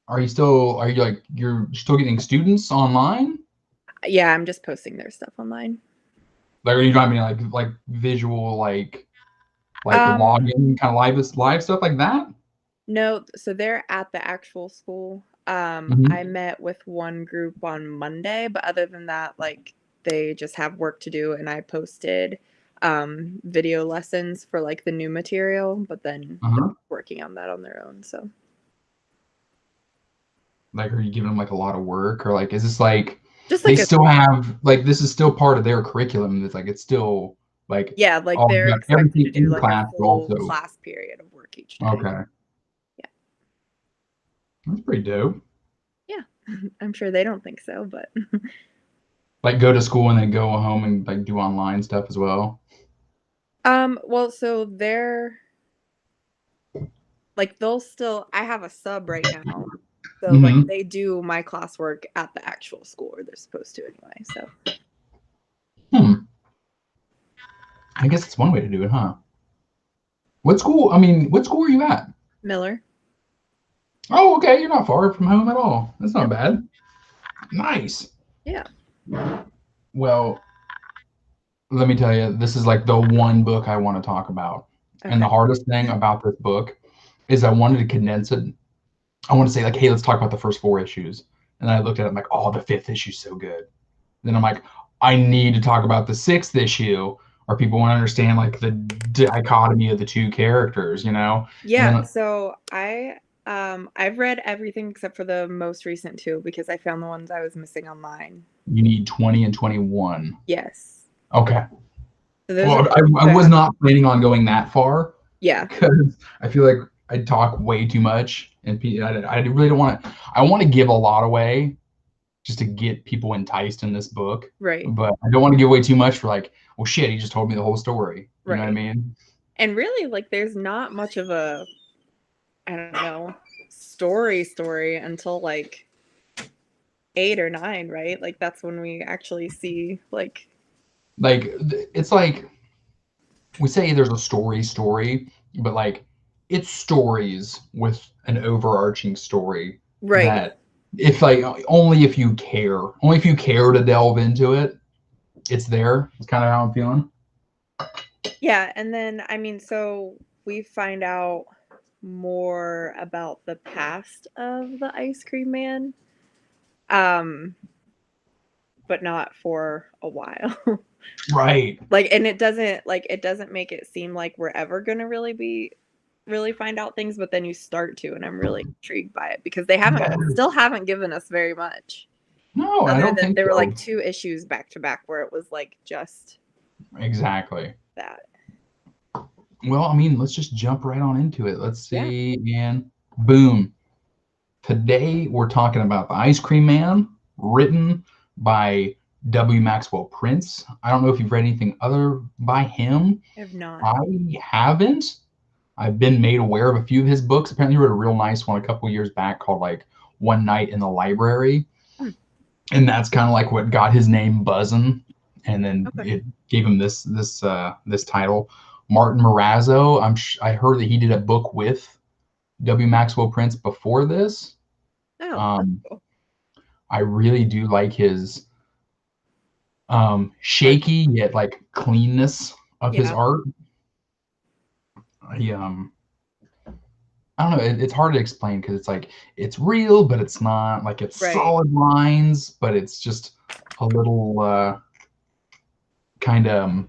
Are you like, you're still getting students online? Yeah, I'm just posting their stuff online. Like, are you not mean like visual, like Um, login kind of live stuff like that? no, so they're at the actual school. I Hmm. met with one group on Monday, but other than that, like they just have work to do and I posted video lessons for like the new material, but then they're Uh-huh. working on that on their own. So Like, are you giving them like a lot of work, or like, is this like just they like a still have like this is still part of their curriculum? It's like it's still like, yeah, like oh, you they're got expected to everything do in like a class, but full also class period of work each day. okay, Yeah. that's pretty dope. Yeah. I'm sure they don't think so, but Like, go to school and then go home and like do online stuff as well. well, so they're like they'll still I have a sub right now. So like Hmm. they do my classwork at the actual school or they're supposed to anyway. So Hmm. I guess it's one way to do it, huh? What school? I mean, what school are you at? Miller. Oh, okay. You're not far from home at all. That's not Nope. bad. Nice. Yeah. Well, let me tell you, this is like the one book I want to talk about. And the Okay. hardest thing about this book is I wanted to condense it. I want to say, like, hey, let's talk about the first four issues. And I looked at it, I'm like, oh, the fifth issue's so good. Then I'm like, I need to talk about the sixth issue, or people want to understand like the dichotomy of the two characters, you know? And Yeah, then so I've read everything except for the most recent two because I found the ones I was missing online. you need 20 and 21. Yes. Okay. So those are Well, the I two I was have. not planning on going that far Yeah. because I feel like I talk way too much, and I really don't want to. I want to give a lot away just to get people enticed in this book, Right. but I don't want to give away too much for like, well, shit, he just told me the whole story. You know what I Right. mean? And really like there's not much of a I don't know, story until like 8 or 9, right? Like that's when we actually see like Like, it's like we say there's a story, but like it's stories with an overarching story right. that if like only if you care to delve into it, it's there. It's kind of how I'm feeling. Yeah, and then I mean, so we find out more about the past of the ice cream man, um, but not for a while. Right. Like, and it doesn't make it seem like we're ever gonna really find out things, but then you start to, and I'm really intrigued by it because they haven't Yeah. still haven't given us very much. No, I Other don't than think there were like so. 2 issues back to back where it was like just Exactly. that. Well, I mean, let's just jump right on into it. Let's Yeah. see, and boom. Today we're talking about The Ice Cream Man, written by W. Maxwell Prince. I don't know if you've read anything other by him. I have not. I haven't. I've been made aware of a few of his books. Apparently, he wrote a real nice one a couple years back called like One Night in the Library, Hmm, and that's kind of like what got his name buzzing, and then okay. it gave him this title. Martin Morazzo. I heard that he did a book with W. Maxwell Prince before this. Oh, that's Um, cool. I really do like his Art. shaky yet like cleanness of his Yeah. art. He I don't know. It's hard to explain because it's like it's real, but it's not. Like it's Right. solid lines, but it's just a little kind of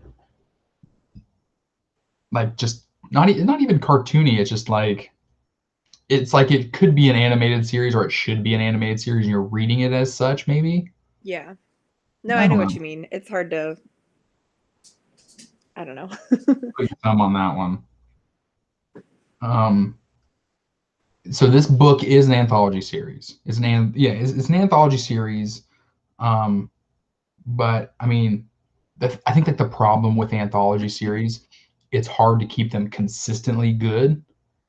like just not even cartoony. It's just like it's like it could be an animated series or it should be an animated series, and you're reading it as such. Maybe Yeah. No, I I know don't what know. you mean. It's hard to I don't know. Put your thumb on that one. Um, so this book is an anthology series. It's an anthology series. Um, but I mean, I think that the problem with anthology series, it's hard to keep them consistently good,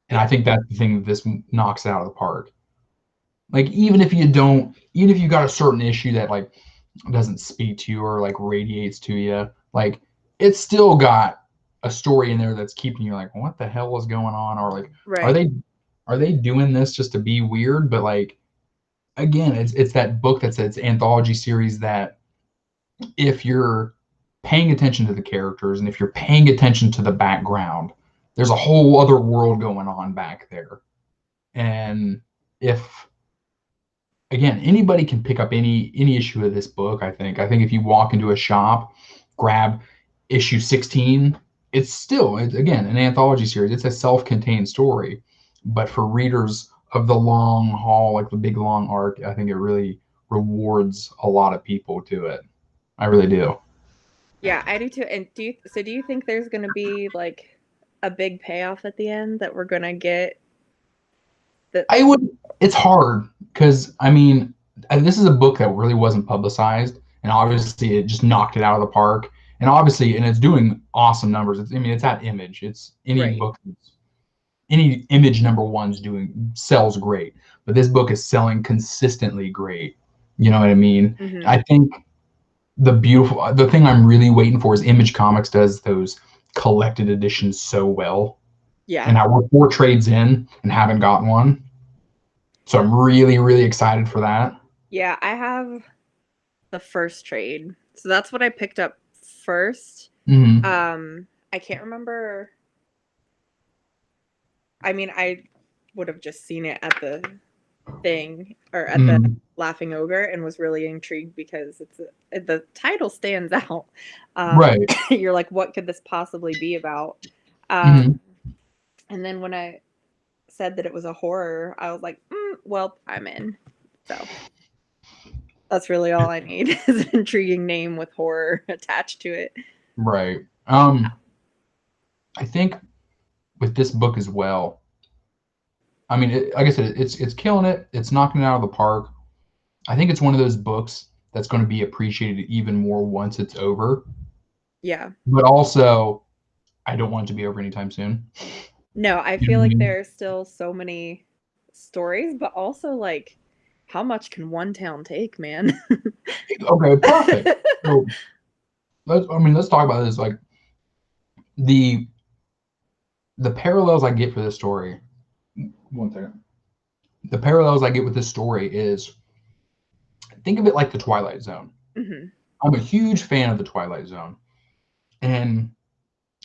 and I Yeah. think that's the thing that this knocks out of the park. Like even if you got a certain issue that like doesn't speak to you or like radiates to you, like it's still got a story in there that's keeping you like, what the hell is going on, or like, are Right. they are they doing this just to be weird? But like, again, it's that book that's its anthology series that if you're paying attention to the characters and if you're paying attention to the background, there's a whole other world going on back there. And if again, anybody can pick up any issue of this book, I think if you walk into a shop, grab issue 16, it's again an anthology series. It's a self-contained story. But for readers of the long haul, like the big long arc, I think it really rewards a lot of people to it. I really do. Yeah, I do too. And do you think there's going to be like a big payoff at the end that we're going to get that? I would. It's hard because I mean, this is a book that really wasn't publicized, and obviously it just knocked it out of the park. And obviously, and it's doing awesome numbers. I mean, it's at Image. It's any Right. book, any Image number one's doing sells great, but this book is selling consistently great. You know what I mean? Hmm. I think the thing I'm really waiting for is Image Comics does those collected editions so well, Yeah. and we're 4 trades in and haven't got one. So I'm really, really excited for that. Yeah, I have the first trade. So that's what I picked up first. Mm-hmm. I can't remember. I mean, I would have just seen it at the thing or at the Mm-hmm. Laughing Ogre and was really intrigued because the title stands out. Right. You're like, what could this possibly be about? Mm-hmm. And then when I said that it was a horror, I was like, well, I'm in. So that's really all I need is an intriguing name with horror attached to it. Right. I think with this book as well. I mean, like I said, it's killing it. It's knocking it out of the park. I think it's one of those books that's going to be appreciated even more once it's over. Yeah. But also, I don't want it to be over anytime soon. No, I You know feel what I like mean? there are still so many stories, but also like how much can one town take, man? Okay, perfect. So let's talk about this. Like the the parallels I get for this story. One second. The parallels I get with this story is think of it like the Twilight Zone. Hmm. I'm a huge fan of the Twilight Zone, and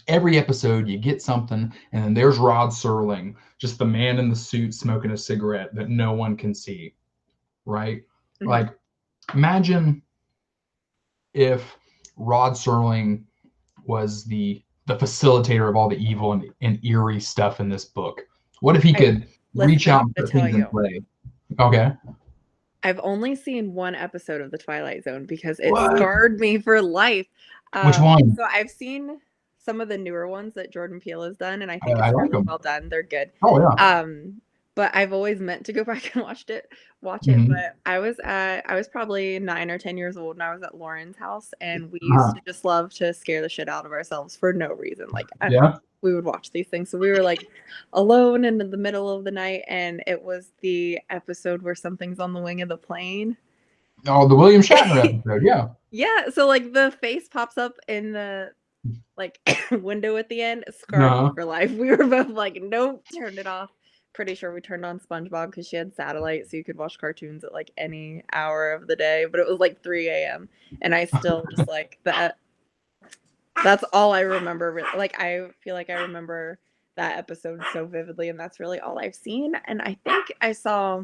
every episode you get something, and then there's Rod Serling, just the man in the suit smoking a cigarette that no one can see, right? Hmm. Like imagine if Rod Serling was the facilitator of all the evil and eerie stuff in this book. What if he I could Listen, reach I out have and to put tell things in you, play? Okay. I've only seen one episode of The Twilight Zone because it What? scarred me for life. Which one? So I've seen some of the newer ones that Jordan Peele has done, and I think I it's like really them. well done. They're good. Oh yeah. But I've always meant to go back and watch it. Mm-hmm. But I was probably 9 or 10 years old, and I was at Lauren's house, and we used Uh-huh. to just love to scare the shit out of ourselves for no reason. Like Yeah. we would watch these things. So we were like alone in the middle of the night, and it was the episode where something's on the wing of the plane. Oh, the William Shatner episode. Yeah. Yeah, so like the face pops up in the like window at the end, scarred me Uh-huh. for life. We were both like, nope, turned it off. Pretty sure we turned on SpongeBob because she had satellite, so you could watch cartoons at like any hour of the day. But it was like 3 a.m. and I still just like that. That's all I remember. Like I feel like I remember that episode so vividly, and that's really all I've seen. And I think I saw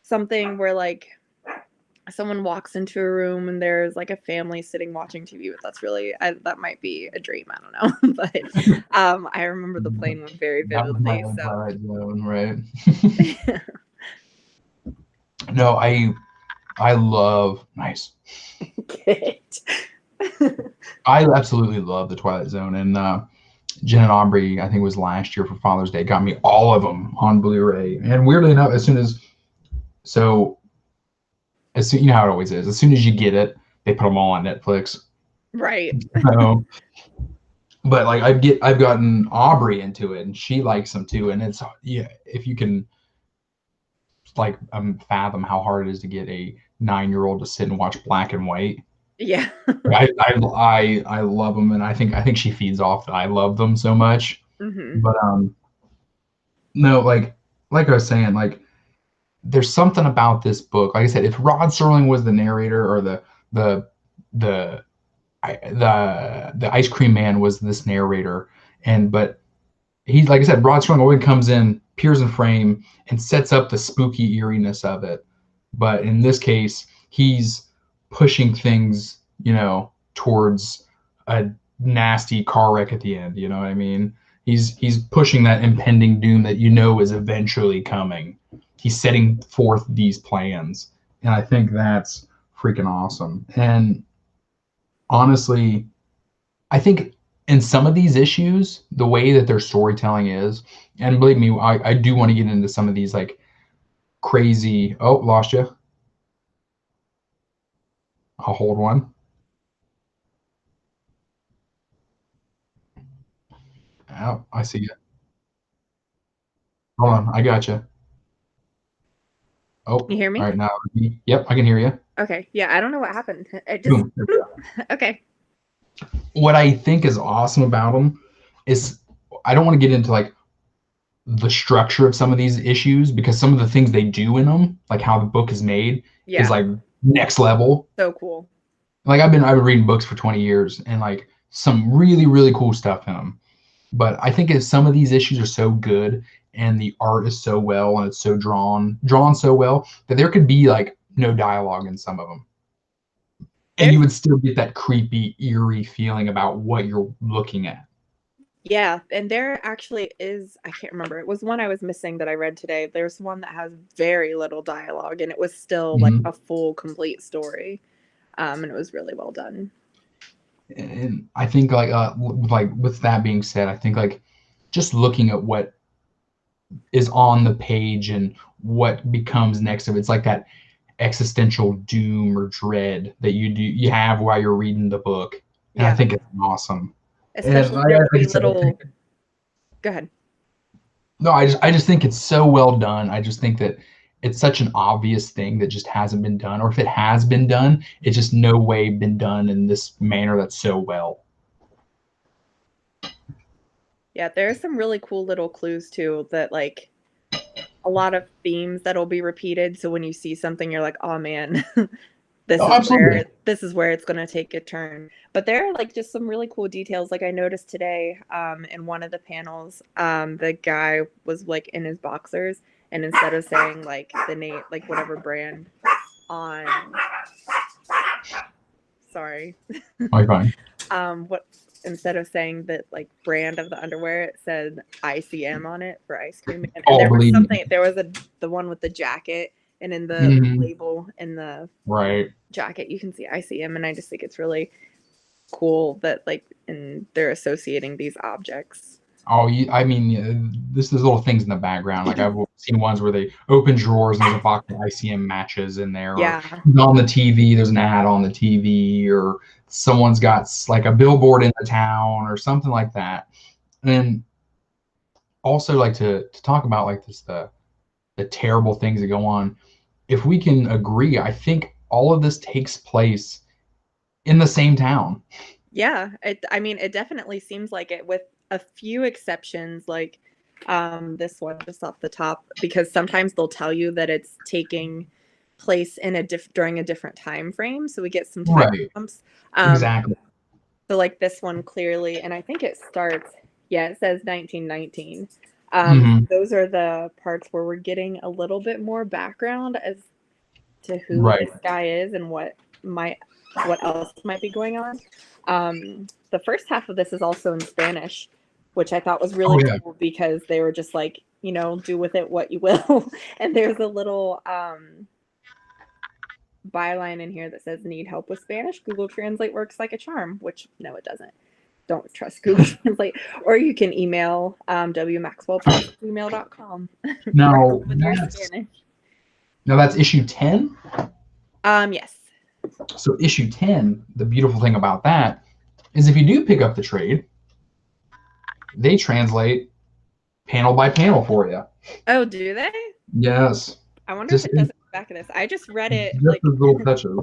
something where like someone walks into a room and there's like a family sitting watching TV, but that's really that might be a dream. I don't know, but I remember the plane one very That was my vividly. own So Twilight Zone, right? No, I love nice. good. I absolutely love the Twilight Zone, and Jen and Aubrey, I think it was last year for Father's Day, got me all of them on Blu-ray. And weirdly enough, so as soon, you know how it always is. As soon as you get it, they put them all on Netflix. Right. So, but like I've gotten Aubrey into it, and she likes them too. And it's yeah, if you can like fathom how hard it is to get a 9-year-old to sit and watch black and white. Yeah. I love them, and I think she feeds off that I love them so much. Hmm. But no, like like I was saying, like there's something about this book. Like I said, if Rod Serling was the narrator or the the the ice cream man was this narrator, and but he's like I said, Rod Serling always comes in, appears in frame, and sets up the spooky eeriness of it. But in this case, he's pushing things, towards a nasty car wreck at the end. You know what I mean? He's pushing that impending doom that is eventually coming. He's setting forth these plans, and I think that's freaking awesome. And honestly, I think in some of these issues, the way that their storytelling is, and believe me, I do want to get into some of these like crazy. Oh, lost you. I'll hold one. Oh, I see you. Hold on, I got you. Oh, You all hear me? right now. Yep, I can hear you. Okay. Yeah, I don't know what happened. It just Boom. There we go. okay. What I think is awesome about them is I don't want to get into like the structure of some of these issues because some of the things they do in them, like how the book is made, is Yeah, like next level. so cool. Like I've been reading books for 20 years and like some really really cool stuff in them. But I think if some of these issues are so good and the art is so well and it's so drawn so well that there could be like no dialogue in some of them, and you There's would still get that creepy, eerie feeling about what you're looking at. Yeah, and there actually is, I can't remember. It was one I was missing that I read today. There's one that has very little dialogue and it was still like Mhm. a full complete story. And it was really well done. And I think like with that being said, I think like just looking at what is on the page and what becomes next of it's like that existential doom or dread that you have while you're reading the book, and I Yeah, think it's awesome. And especially there will like I be said, I think, little go ahead. no, I just think it's so well done. I just think that it's such an obvious thing that just hasn't been done, or if it has been done, it's just no way been done in this manner that's so well. Yeah, there are some really cool little clues too that like a lot of themes that'll be repeated. So when you see something, you're like, oh man, Oh, absolutely. this is where it's going to take a turn. But there are like just some really cool details. Like I noticed today, in one of the panels, the guy was like in his boxers, and instead of saying like the name, like whatever brand on, sorry, Oh, you're fine. what instead of saying that like brand of the underwear, it said ICM on it for ice cream man. And Oh, there was believe me. something, there was the one with the jacket, and in the Mhm. label in the Right. jacket, you can see ICM, and I just think it's really cool that like and they're associating these objects. Oh, I mean, this is little things in the background. Like I've seen ones where they open drawers and there's a box of ICM matches in there, or Yeah. on the TV, there's an ad on the TV, or someone's got like a billboard in the town or something like that. And also like to talk about like this the terrible things that go on. If we can agree, I think all of this takes place in the same town. Yeah, I mean, it definitely seems like it with a few exceptions, like this one just off the top, because sometimes they'll tell you that it's taking place in during a different time frame, so we get some time Right. jumps. Exactly. So like this one clearly, and I think it starts, yeah, it says 1919. Hmm. Those are the parts where we're getting a little bit more background as to who Right. this guy is and might what else might be going on. The first half of this is also in Spanish, which I thought was Oh really yeah. cool because they were just like, do with it what you will. And there's a little byline in here that says, "Need help with Spanish? Google Translate works like a charm," which no, it doesn't. Don't trust Google Translate. Or you can email wmaxwellpress@gmail.com for help Now with your Spanish. that's issue 10. Yes. So issue 10, the beautiful thing about that is if you do pick up the trade, they translate panel by panel for you. Oh, do they? Yes. I wonder if Just it does it in the back of this. I just read it just like those little touches.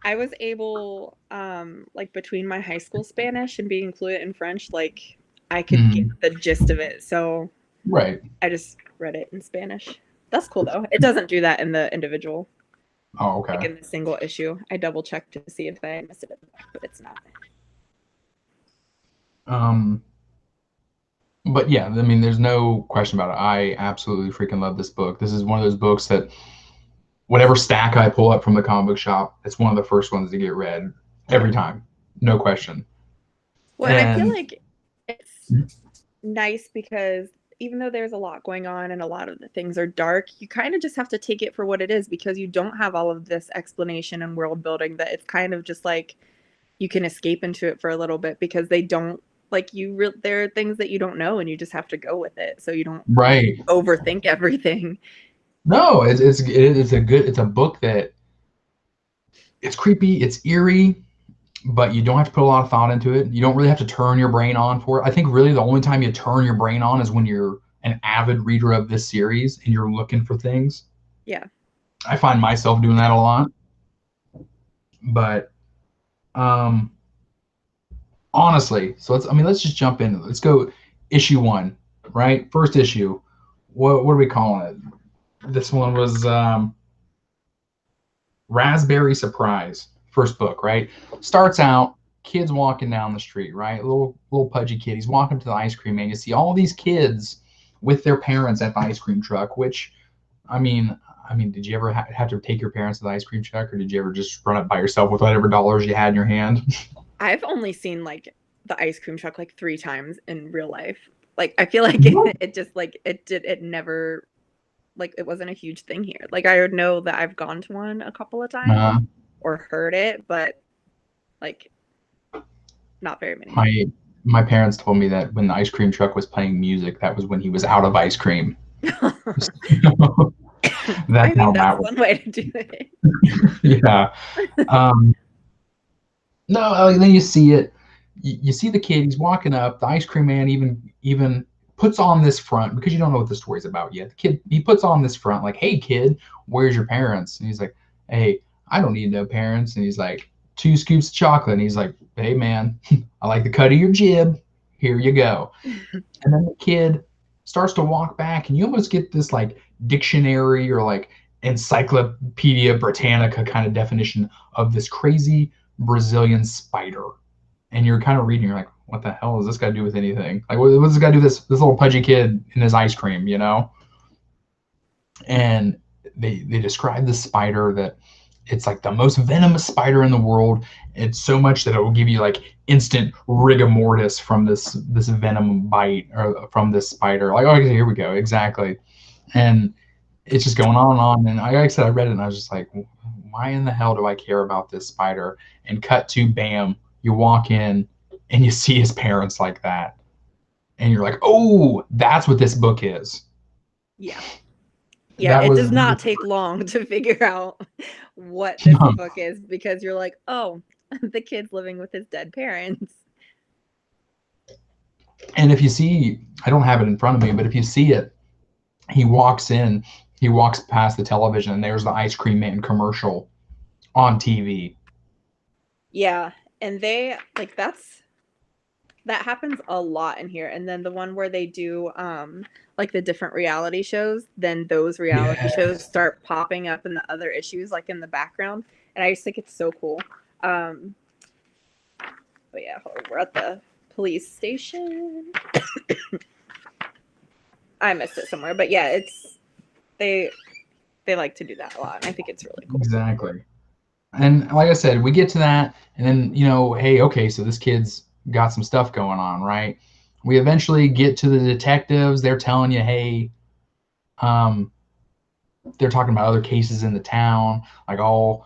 I was able, like between my high school Spanish and being fluent in French, like I could get Mhm. the gist of it. So Right. I just read it in Spanish. That's cool though. It doesn't do that in the individual, Oh, like okay. in the single issue. I double checked to see if I missed it at the back, but it's not. Um, but yeah, I mean, there's no question about it. I absolutely freaking love this book. This is one of those books that whatever stack I pull up from the comic book shop, it's one of the first ones to get read every time, no question. Well, and I feel And like it's nice because even though there's a lot going on and a lot of the things are dark, you kind of just have to take it for what it is because you don't have all of this explanation and world building that it's kind of just like you can escape into it for a little bit because they don't like there are things that you don't know and you just have to go with it so you don't right, overthink everything. no, it's a book that it's creepy, it's eerie, but you don't have to put a lot of thought into it. You don't really have to turn your brain on for it. I think really the only time you turn your brain on is when you're an avid reader of this series and you're looking for things. Yeah. I find myself doing that a lot. But um honestly, so let's just jump in. Let's go issue 1, right? First issue. What are we calling it? This one was Raspberry Surprise, first book, right? Starts out, kids walking down the street, right? Little pudgy kid. He's walking to the ice cream man. You see all these kids with their parents at the ice cream truck, which, I mean, did you ever have to take your parents to the ice cream truck, or did you ever just run up by yourself with whatever dollars you had in your hand? I've only seen like the ice cream truck like 3 times in real life. Like I feel like it just like it never like it wasn't a huge thing here. Like I know that I've gone to one a couple of times uh, or heard it, but like not very many my my parents told me that when the ice cream truck was playing music, that was when he was out of ice cream. times. I That's mean, how that's that was. one way to do it. Yeah. Um, no, then you see it. You see the kid. He's walking up. The ice cream man even puts on this front because you don't know what the story's about yet. The kid he puts on this front like, "Hey kid, where's your parents?" And he's like, "Hey, I don't need no parents." And he's like, "2 scoops of chocolate." And he's like, "Hey man, I like the cut of your jib. Here you go." And then the kid starts to walk back, and you almost get this like dictionary or like Encyclopedia Britannica kind of definition of this crazy Brazilian spider. And you're kind of reading, you're like, what the hell does this got to do with anything? Like, what does this got to do with this little pudgy kid in his ice cream, you know? And they describe the spider that it's like the most venomous spider in the world. It's so much that it will give you like instant rigor mortis from this venom bite or from this spider. Like, okay, here we go, exactly. And it's just going on and on. And like I said, I read it and I was just like, why in the hell do I care about this spider? And cut to bam, you walk in and you see his parents like that. And you're like, oh, that's what this book is. Yeah. Yeah, That it was does not take long to figure out what this book is because you're like, oh, the kid's living with his dead parents. and if you see, I don't have it in front of me, but if you see it, he walks in, he walks past the television, and there's the ice cream man commercial on TV. Yeah, and they like that happens a lot in here. And then the one where they do like the different reality shows, then those reality shows Yes. start popping up in the other issues like in the background. And I just think it's so cool. Um but yeah, we're at the police station. I missed it somewhere, but yeah, it's they like to do that a lot, and I think it's really cool. Exactly. And like I said, we get to that, and then, hey, okay, so this kid's got some stuff going on, right? We eventually get to the detectives. They're telling you, hey, um, they're talking about other cases in the town, like, oh,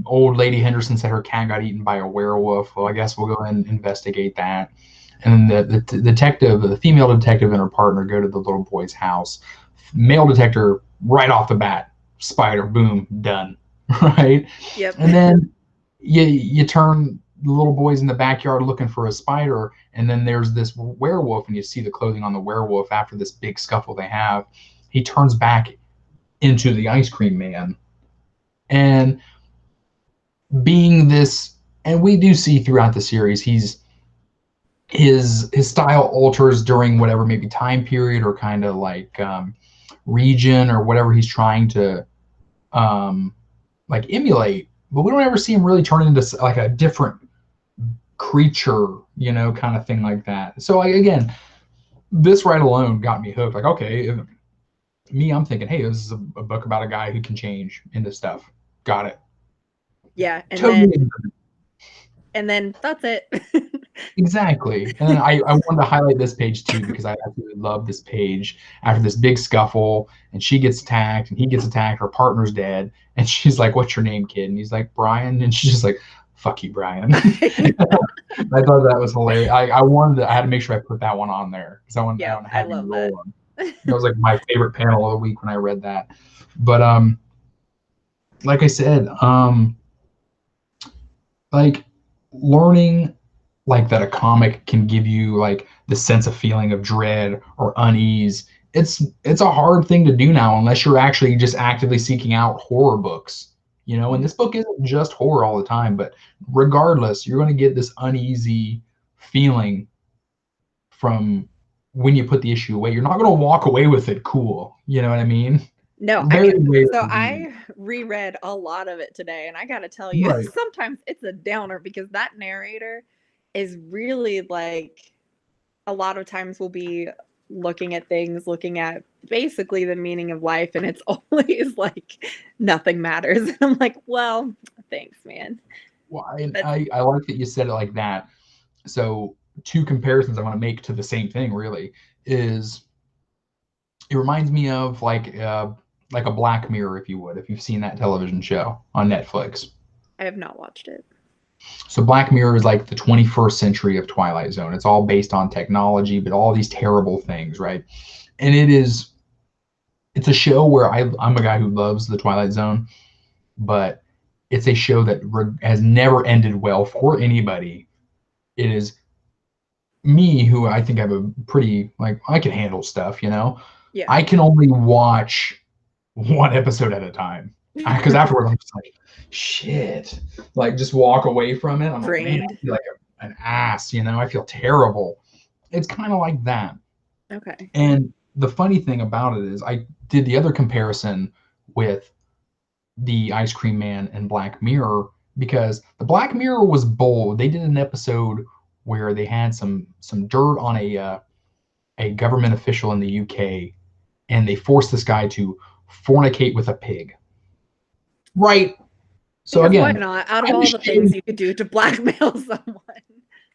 old lady Henderson said her cat got eaten by a werewolf. Well, I guess we'll go and investigate that. And then the detective, the female detective and her partner go to the little boy's house. Male detective, right off the bat, spider, boom, done. Right? Yep. And then you turn the little boys in the backyard looking for a spider, and then there's this werewolf, and you see the clothing on the werewolf after this big scuffle they have. He turns back into the ice cream man. And being this, and we do see throughout the series, his style alters during whatever maybe time period or kind of like region or whatever he's trying to like emulate, but we don't ever see him really turn into like a different creature, you know, kind of thing like that. So again, this right alone got me hooked. Like, okay, I'm thinking, hey, this is a book about a guy who can change into stuff. Got it. Yeah, and Totally. then that's it. Exactly. And then I wanted to highlight this page too, because I absolutely love this page. After this big scuffle, and she gets attacked, and he gets attacked, her partner's dead, and she's like, "What's your name, kid?" And he's like, "Brian," and she's just like, "Fuck you, Brian." I thought that was hilarious. I had to make sure I put that one on there because I Yeah, don't I have you love that. roll them. That was like my favorite panel of the week when I read that. But like I said, like learning like that a comic can give you like the sense of feeling of dread or unease. It's a hard thing to do now unless you're actually just actively seeking out horror books. You know, and this book isn't just horror all the time, but regardless, you're going to get this uneasy feeling from when you put the issue away. You're not going to walk away with it cool. You know what I mean? No, I Very mean, rare so indeed. I reread a lot of it today, and I gotta tell you, Right. sometimes it's a downer because that narrator is really like a lot of times we'll be looking at things, looking at basically the meaning of life, and it's always like nothing matters. And I'm like, well, thanks, man. Well, That's I like that you said it like that. So two comparisons I want to make to the same thing really is it reminds me of like a Black Mirror, if you would, if you've seen that television show on Netflix. I have not watched it. So Black Mirror is like the 21st century of Twilight Zone. It's all based on technology, but all these terrible things, right? And it's a show where I'm a guy who loves the Twilight Zone, but it's a show that has never ended well for anybody. It is me, who I think I have a pretty, like, I can handle stuff, you know. Yeah. I can only watch one episode at a time because afterwards I'm just like, shit, like just walk away from it. I'm like, man, I Drained. feel like an ass, you know. I feel terrible. It's kind of like that. Okay. And the funny thing about it is, I did the other comparison with the Ice Cream Man and Black Mirror because the Black Mirror was bold. They did an episode where they had some dirt on a government official in the UK, and they forced this guy to fornicate with a pig. Right. So Because why again, not? Out I of all the things understand. you could do to blackmail someone.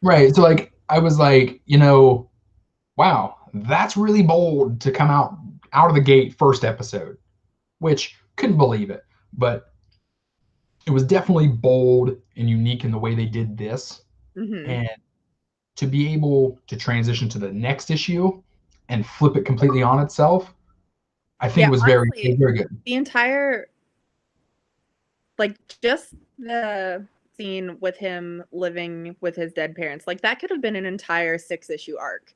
Right. So like I was like, you know, wow, that's really bold to come out of the gate first episode, which couldn't believe it. But it was definitely bold and unique in the way they did this. Hmm. And to be able to transition to the next issue and flip it completely on itself, I think Yeah, it was honestly, very good. the entire like just the scene with him living with his dead parents, like that could have been an entire 6-issue arc.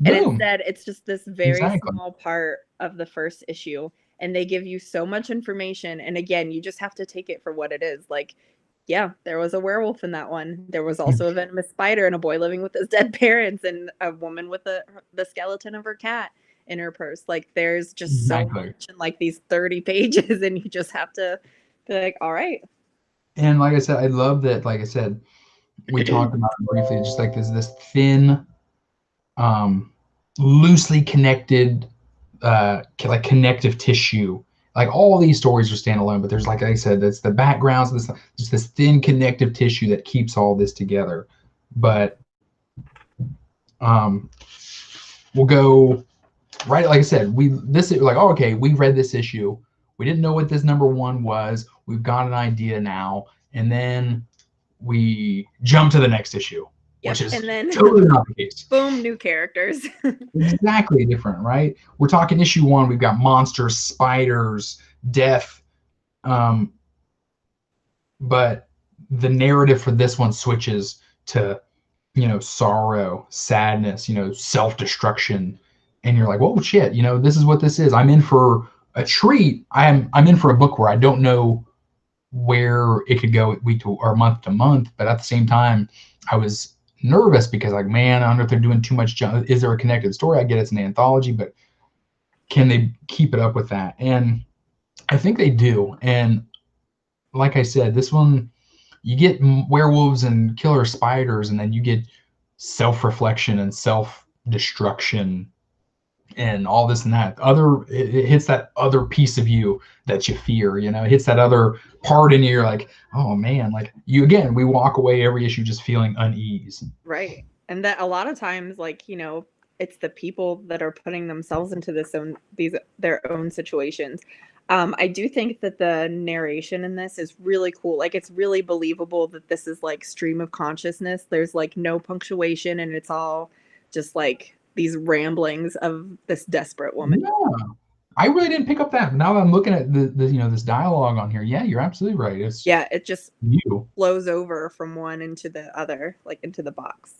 And Boom. instead, it's just this very Exactly. small part of the first issue. And they give you so much information. And again, you just have to take it for what it is. Like, yeah, there was a werewolf in that one. There was also a venomous spider and a boy living with his dead parents and a woman with the skeleton of her cat in her purse. Like, there's just so Exactly. much in like these 30 pages, and you just have to be like, all right. And like I said, I love that, like I said, we talked about it briefly, just like this thin, um, loosely connected, like connective tissue. Like all these stories are standalone, but there's, like I said, that's the backgrounds, this just this thin connective tissue that keeps all this together. But um, we'll go right. Like I said, this is like, oh, okay, we read this issue. We didn't know what this number one was. We've got an idea now, and then we jump to the next issue, which Yep. is And then, totally not the case. boom, new characters. Exactly different, right? We're talking issue one. We've got monsters, spiders, death, um, but the narrative for this one switches to, you know, sorrow, sadness, you know, self-destruction, and you're like, "Whoa, shit!" You know, this is what this is. I'm in for a treat. I'm in for a book where I don't know where it could go week to or month to month, but at the same time, I was nervous because, like, man, I wonder if they're doing too much. Is there a connected story? I get it's an anthology, but can they keep it up with that? And I think they do. And like I said, this one, you get werewolves and killer spiders, and then you get self-reflection and self-destruction and all this and that. It hits that other piece of you that you fear. It hits that other part in you. You're like, oh man, like you again. We walk away every issue just feeling unease. Right. And that a lot of times, like, it's the people that are putting themselves into their own situations. I do think that the narration in this is really cool. Like, it's really believable that this is like stream of consciousness. There's like no punctuation, and it's all just like these ramblings of this desperate woman. Yeah, I really didn't pick up that. Now that I'm looking at the this dialogue on here, yeah, you're absolutely right. It's Yeah, it just you. flows over from one into the other, like into the box.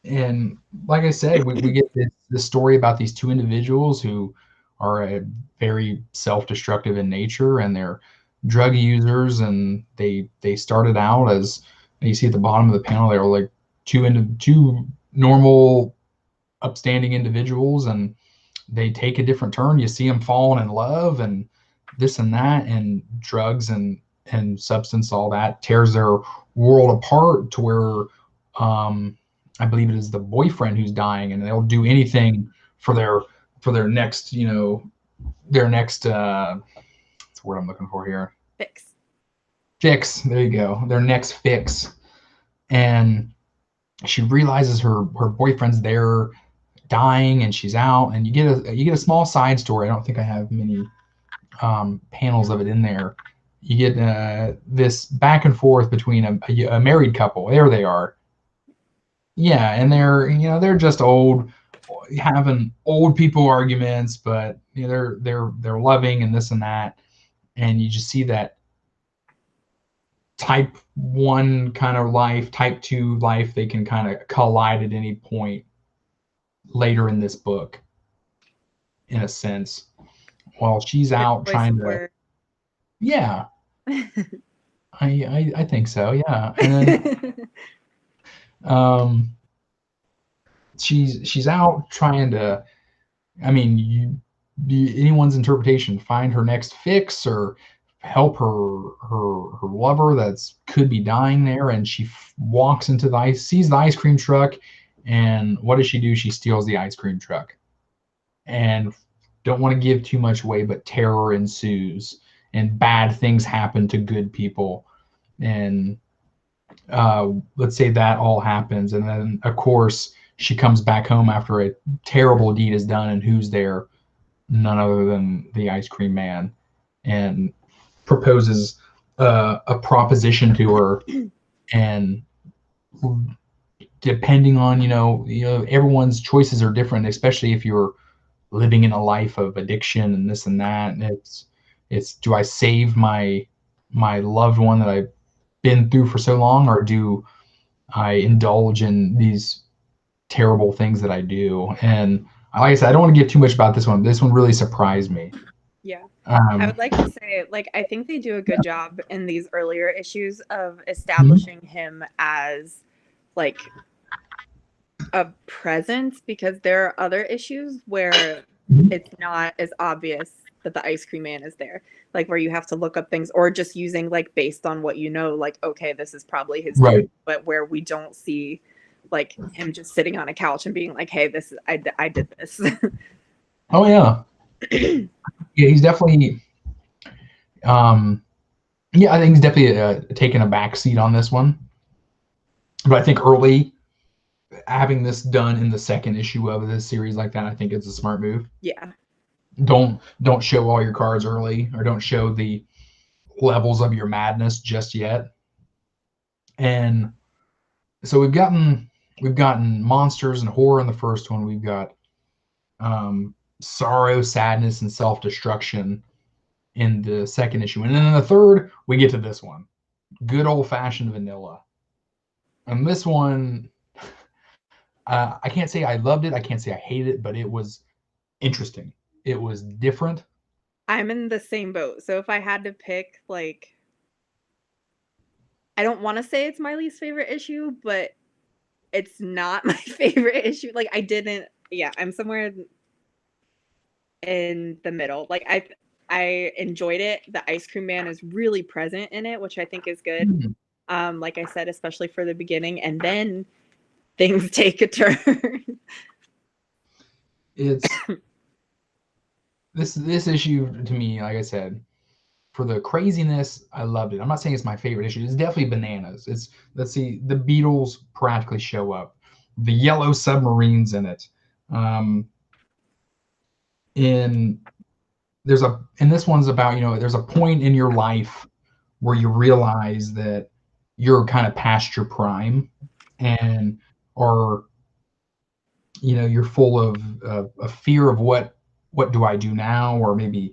And like I said, we get this story about these two individuals who are very self-destructive in nature, and they're drug users, and they started out as you see at the bottom of the panel, they were like two normal upstanding individuals, and they take a different turn. You see them falling in love and this and that, and drugs and substance, all that tears their world apart to where I believe it is the boyfriend who's dying, and they'll do anything for their next, their next what's the word I'm looking for here? Fix. Fix. There you go. Their next fix. And she realizes her boyfriend's there dying, and she's out, and you get a small side story. I don't think I have many panels of it in there. You get this back and forth between a married couple. There they are. Yeah, and they're just old, having old people arguments, but they're loving and this and that, and you just see that type 1 kind of life, type 2 life. They can kind of collide at any point later in this book, in a sense, while she's Good out choice trying of to. word. Yeah, I think so. Yeah, and then um, she's out trying to. I mean, anyone's interpretation, find her next fix or help her lover that's could be dying there, and she walks into sees the ice cream truck, and what does she do? She steals the ice cream truck, and don't want to give too much away, but terror ensues, and bad things happen to good people, and let's say that all happens, and then of course she comes back home after a terrible deed is done, and who's there? None other than the ice cream man, and proposes a proposition to her, and depending on everyone's choices are different, especially if you're living in a life of addiction and this and that, and it's do I save my loved one that I've been through for so long, or do I indulge in these terrible things that I do? And like I said, I don't want to give too much about this one. This one really surprised me. Yeah. I Um, would like to say, like, I think they do a good job in these earlier issues of mhm, establishing him as like a presence, because there are other issues where mhm. it's not as obvious that the ice cream man is there. Like where you have to look up things, or just using like based on what like, okay, this is probably his dude, Right. but where we don't see like him just sitting on a couch and being like, hey, I did this. Oh yeah. Yeah, he's definitely. Um, yeah, I think he's definitely taking a back seat on this one. But I think early having this done in the second issue of this series like that, I think it's a smart move. Yeah. Don't show all your cards early, or don't show the levels of your madness just yet. And so we've gotten monsters and horror in the first one. We've got sorrow, sadness, and self-destruction in the second issue, and then in the third we get to this one, good old-fashioned vanilla. And this one, I can't say I loved it, I can't say I hated it, but it was interesting. It was different. I'm in the same boat. So if I had to pick, like, I don't want to say it's my least favorite issue, but it's not my favorite issue. Like, I didn't, yeah, I'm somewhere. in the middle. Like I enjoyed it. The ice cream man is really present in it, which I think is good. Mhm. Like I said, especially for the beginning, and then things take a turn. It's this issue to me, like I said, for the craziness, I loved it. I'm not saying it's my favorite issue. It's definitely bananas. It's let's see, the Beatles practically show up, the yellow submarines in it. Um, in and this one's about there's a point in your life where you realize that you're kind of past your prime, and or you're full of fear of what do I do now, or maybe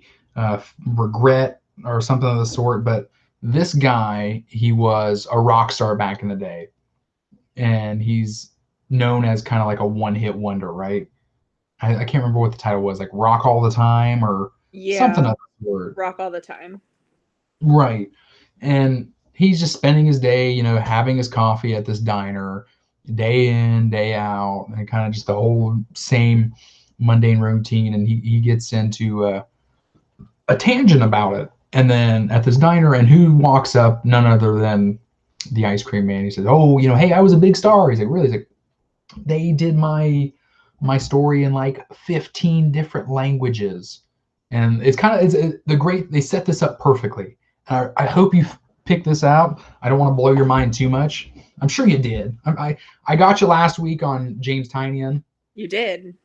regret or something of the sort. But this guy, he was a rock star back in the day, and he's known as kind of like a one-hit wonder, right? I can't remember what the title was, like Rock All the Time or something Yeah, of the sort. rock all the time. Right. And he's just spending his day, having his coffee at this diner, day in, day out, and kind of just the whole same mundane routine. And he gets into a tangent about it. And then at this diner, and who walks up? None other than the ice cream man. He says, "Oh, hey, I was a big star." He's like, "Really?" He's like, "They did my story in like 15 different languages." And it's kind of the great, they set this up perfectly. I hope you picked this out. I don't want to blow your mind too much. I'm sure you did. I got you last week on James Tynion. You did.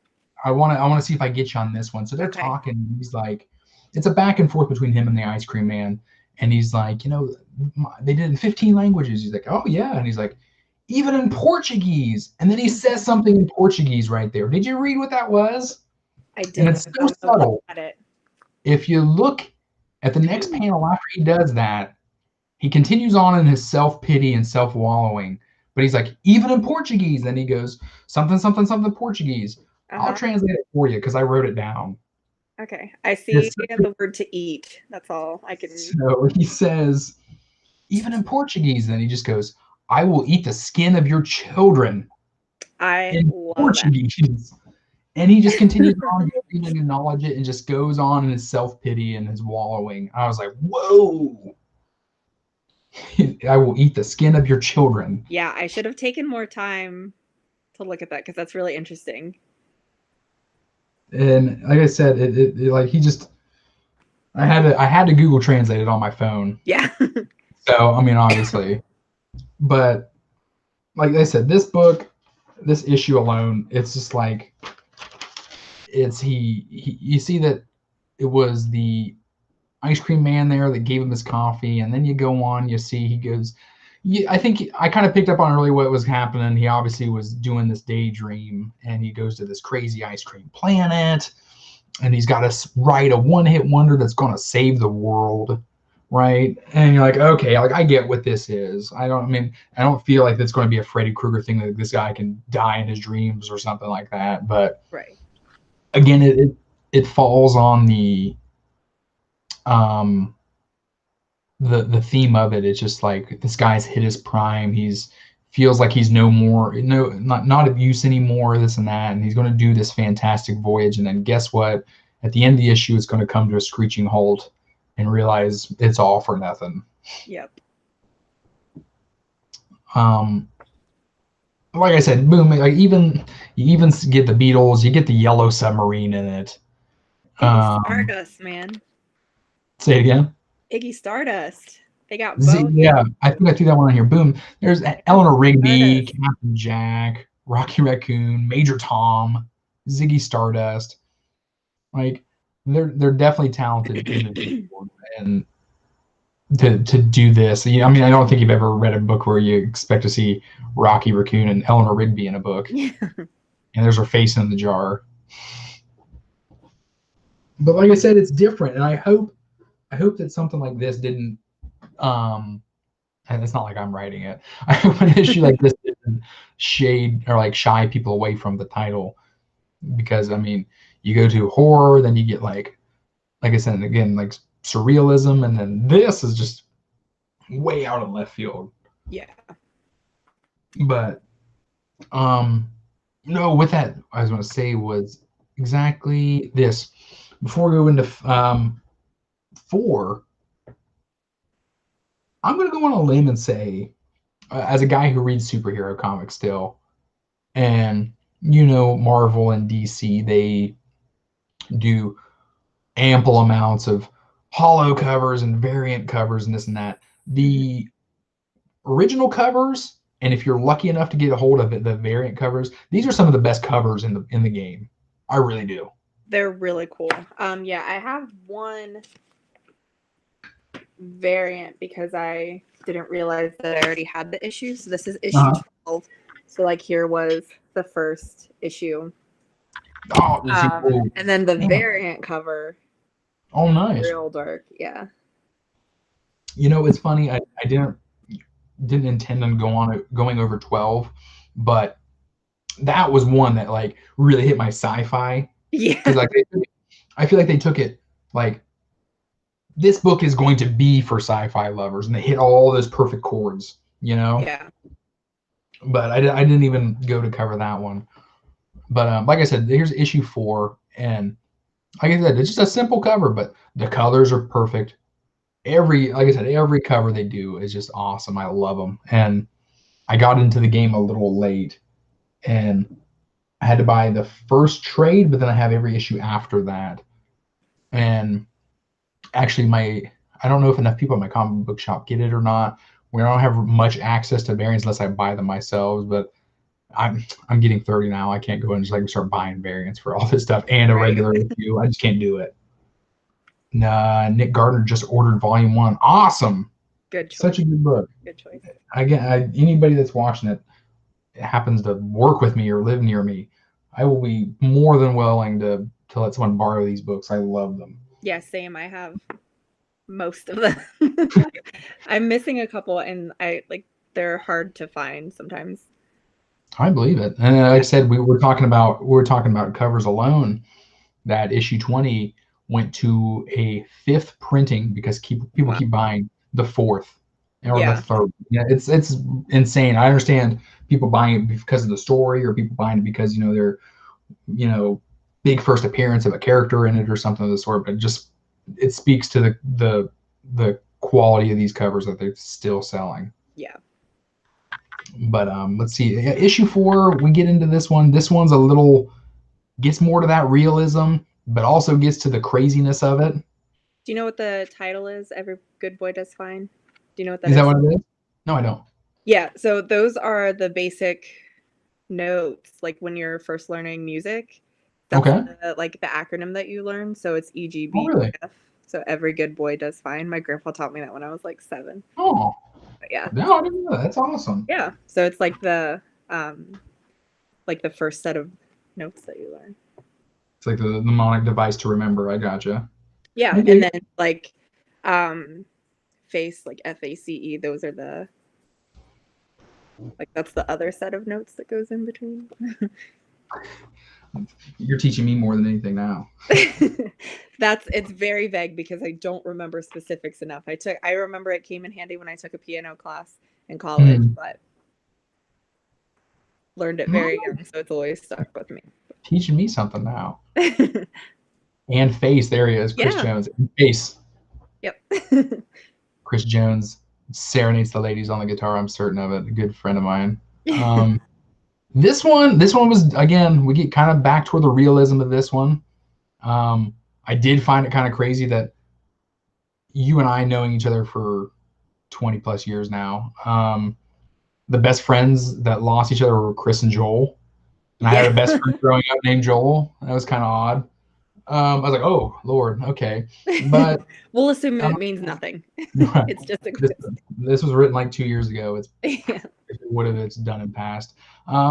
I want to see if I get you on this one. So they're Okay. talking. He's like, it's a back and forth between him and the ice cream man. And he's like, they did it in 15 languages. He's like, oh yeah. And he's like, even in Portuguese. And then he says something in Portuguese right there. Did you read what that was? I And did it's so not look subtle. at it. If you look at the next panel after he does that, he continues on in his self-pity and self-wallowing. But he's like, even in Portuguese. Then he goes, something, something, something Portuguese. I'll Uh-huh. translate it for you because I wrote it down. Okay. I see It's the word to eat. That's all I can. so he says, even in Portuguese. Then he just goes, I will eat the skin of your children I in love that. Portuguese. And he just continues on, he didn't acknowledge it, and just goes on in his self-pity and his wallowing. I was like, whoa. I will eat the skin of your children. Yeah, I should have taken more time to look at that because that's really interesting. And like I said, like he just, I had to Google Translate it on my phone. Yeah. So I mean, obviously, but like I said, this issue alone, it's just like he you see that it was the ice cream man there that gave him his coffee, and then you go on, you see he goes. I think I kind of picked up on early what was happening. He obviously was doing this daydream, and he goes to this crazy ice cream planet, and he's got to write a one-hit wonder that's going to save the world, right? And you're like, okay, like I get what this is. I don't feel like it's going to be a Freddy Krueger thing that this guy can die in his dreams or something like that. But Right. again, it falls on um the theme of it. It's just like this guy's hit his prime. He's feels like he's no more, no, not of use anymore, this and that, and he's going to do this fantastic voyage. And then guess what? At the end of the issue, it's going to come to a screeching halt and realize it's all for nothing. Yep. Um, like I said, boom. Like you even get the Beatles, you get the Yellow Submarine in it. Iggy Um, Stardust, man. say it again. Iggy Stardust. They got both. Yeah, I think I threw that one on here. Boom. There's Iggy Eleanor Rigby, Stardust. Captain Jack, Rocky Raccoon, Major Tom, Ziggy Stardust. Like they're definitely talented individuals, and to do this. I mean, I don't think you've ever read a book where you expect to see Rocky Raccoon and Eleanor Rigby in a book, Yeah. and there's her face in the jar. But like I said, it's different, and I hope that something like this didn't and it's not like I'm writing it. I hope an issue like this didn't shade or like shy people away from the title, because I mean, you go to horror, then you get like I said again, like surrealism, and then this is just way out of left field. Yeah. But no, with that, I was going to say was exactly this. before we go into 4, I'm going to go on a limb and say, as a guy who reads superhero comics still, and Marvel and DC, they do ample amounts of hollow covers and variant covers and this and that. The original covers, and if you're lucky enough to get a hold of it, the variant covers, these are some of the best covers in the game. I really do. They're really cool. Yeah, I have one variant because I didn't realize that I already had the issue. So this is issue 12. So like here was the first issue. Oh, and then the variant cover. Oh, nice. Real dark, yeah. It's funny. I didn't intend on going over 12, but that was one that like really hit my sci-fi. Yeah. Because like I feel like they took it like this book is going to be for sci-fi lovers, and they hit all those perfect chords. Yeah. But I didn't even go to cover that one. But like I said, here's issue 4, and like I said, it's just a simple cover, but the colors are perfect. Like I said, every cover they do is just awesome. I love them. And I got into the game a little late, and I had to buy the first trade, but then I have every issue after that. And actually, I don't know if enough people at my comic book shop get it or not. We don't have much access to variants unless I buy them myself. But I'm getting 30 now. I can't go and just like start buying variants for all this stuff and a regular issue. I just can't do it. Nick Gardner just ordered volume 1. Awesome. Good choice. Such a good book. Good choice. Anybody that's watching it happens to work with me or live near me, I will be more than willing to let someone borrow these books. I love them. Yeah, same. I have most of them. I'm missing a couple, and they're hard to find sometimes. I believe it. And like I said, we were talking about covers alone. That issue 20 went to a 5th printing because people keep buying the 4th or the 3rd. Yeah, it's insane. I understand people buying it because of the story, or people buying it because they're big first appearance of a character in it or something of the sort. But just it speaks to the quality of these covers that they're still selling. Yeah. But let's see, issue 4. We get into this one. This one's gets more to that realism, but also gets to the craziness of it. Do you know what the title is? Every Good Boy Does Fine. Do you know what that is? Is that what it is? No, I don't. Yeah, so those are the basic notes, like when you're first learning music. That's the acronym that you learn. So it's EGB. Oh, really? So Every Good Boy Does Fine. My grandpa taught me that when I was like 7. Oh. But yeah. No, I didn't know that. That's awesome. Yeah. So it's like the first set of notes that you learn. It's like the mnemonic device to remember. I gotcha. Yeah, okay. And then face, like FACE, those are that's the other set of notes that goes in between. You're teaching me more than anything now. It's very vague because I don't remember specifics enough. I remember it came in handy when I took a piano class in college, but learned it very young, so it's always stuck with me. Teaching me something now. And face, there he is, Chris Jones. Face. Yep. Chris Jones serenades the ladies on the guitar. I'm certain of it. A good friend of mine. This one was, again, we get kind of back toward the realism of this one. I did find it kind of crazy that you and I, knowing each other for 20 plus years now, the best friends that lost each other were Chris and Joel. And I had a best friend growing up named Joel. That was kind of odd. I was like, oh, Lord, okay. But we'll assume it means nothing. Right. It's just a this was written like 2 years ago. It's done in past.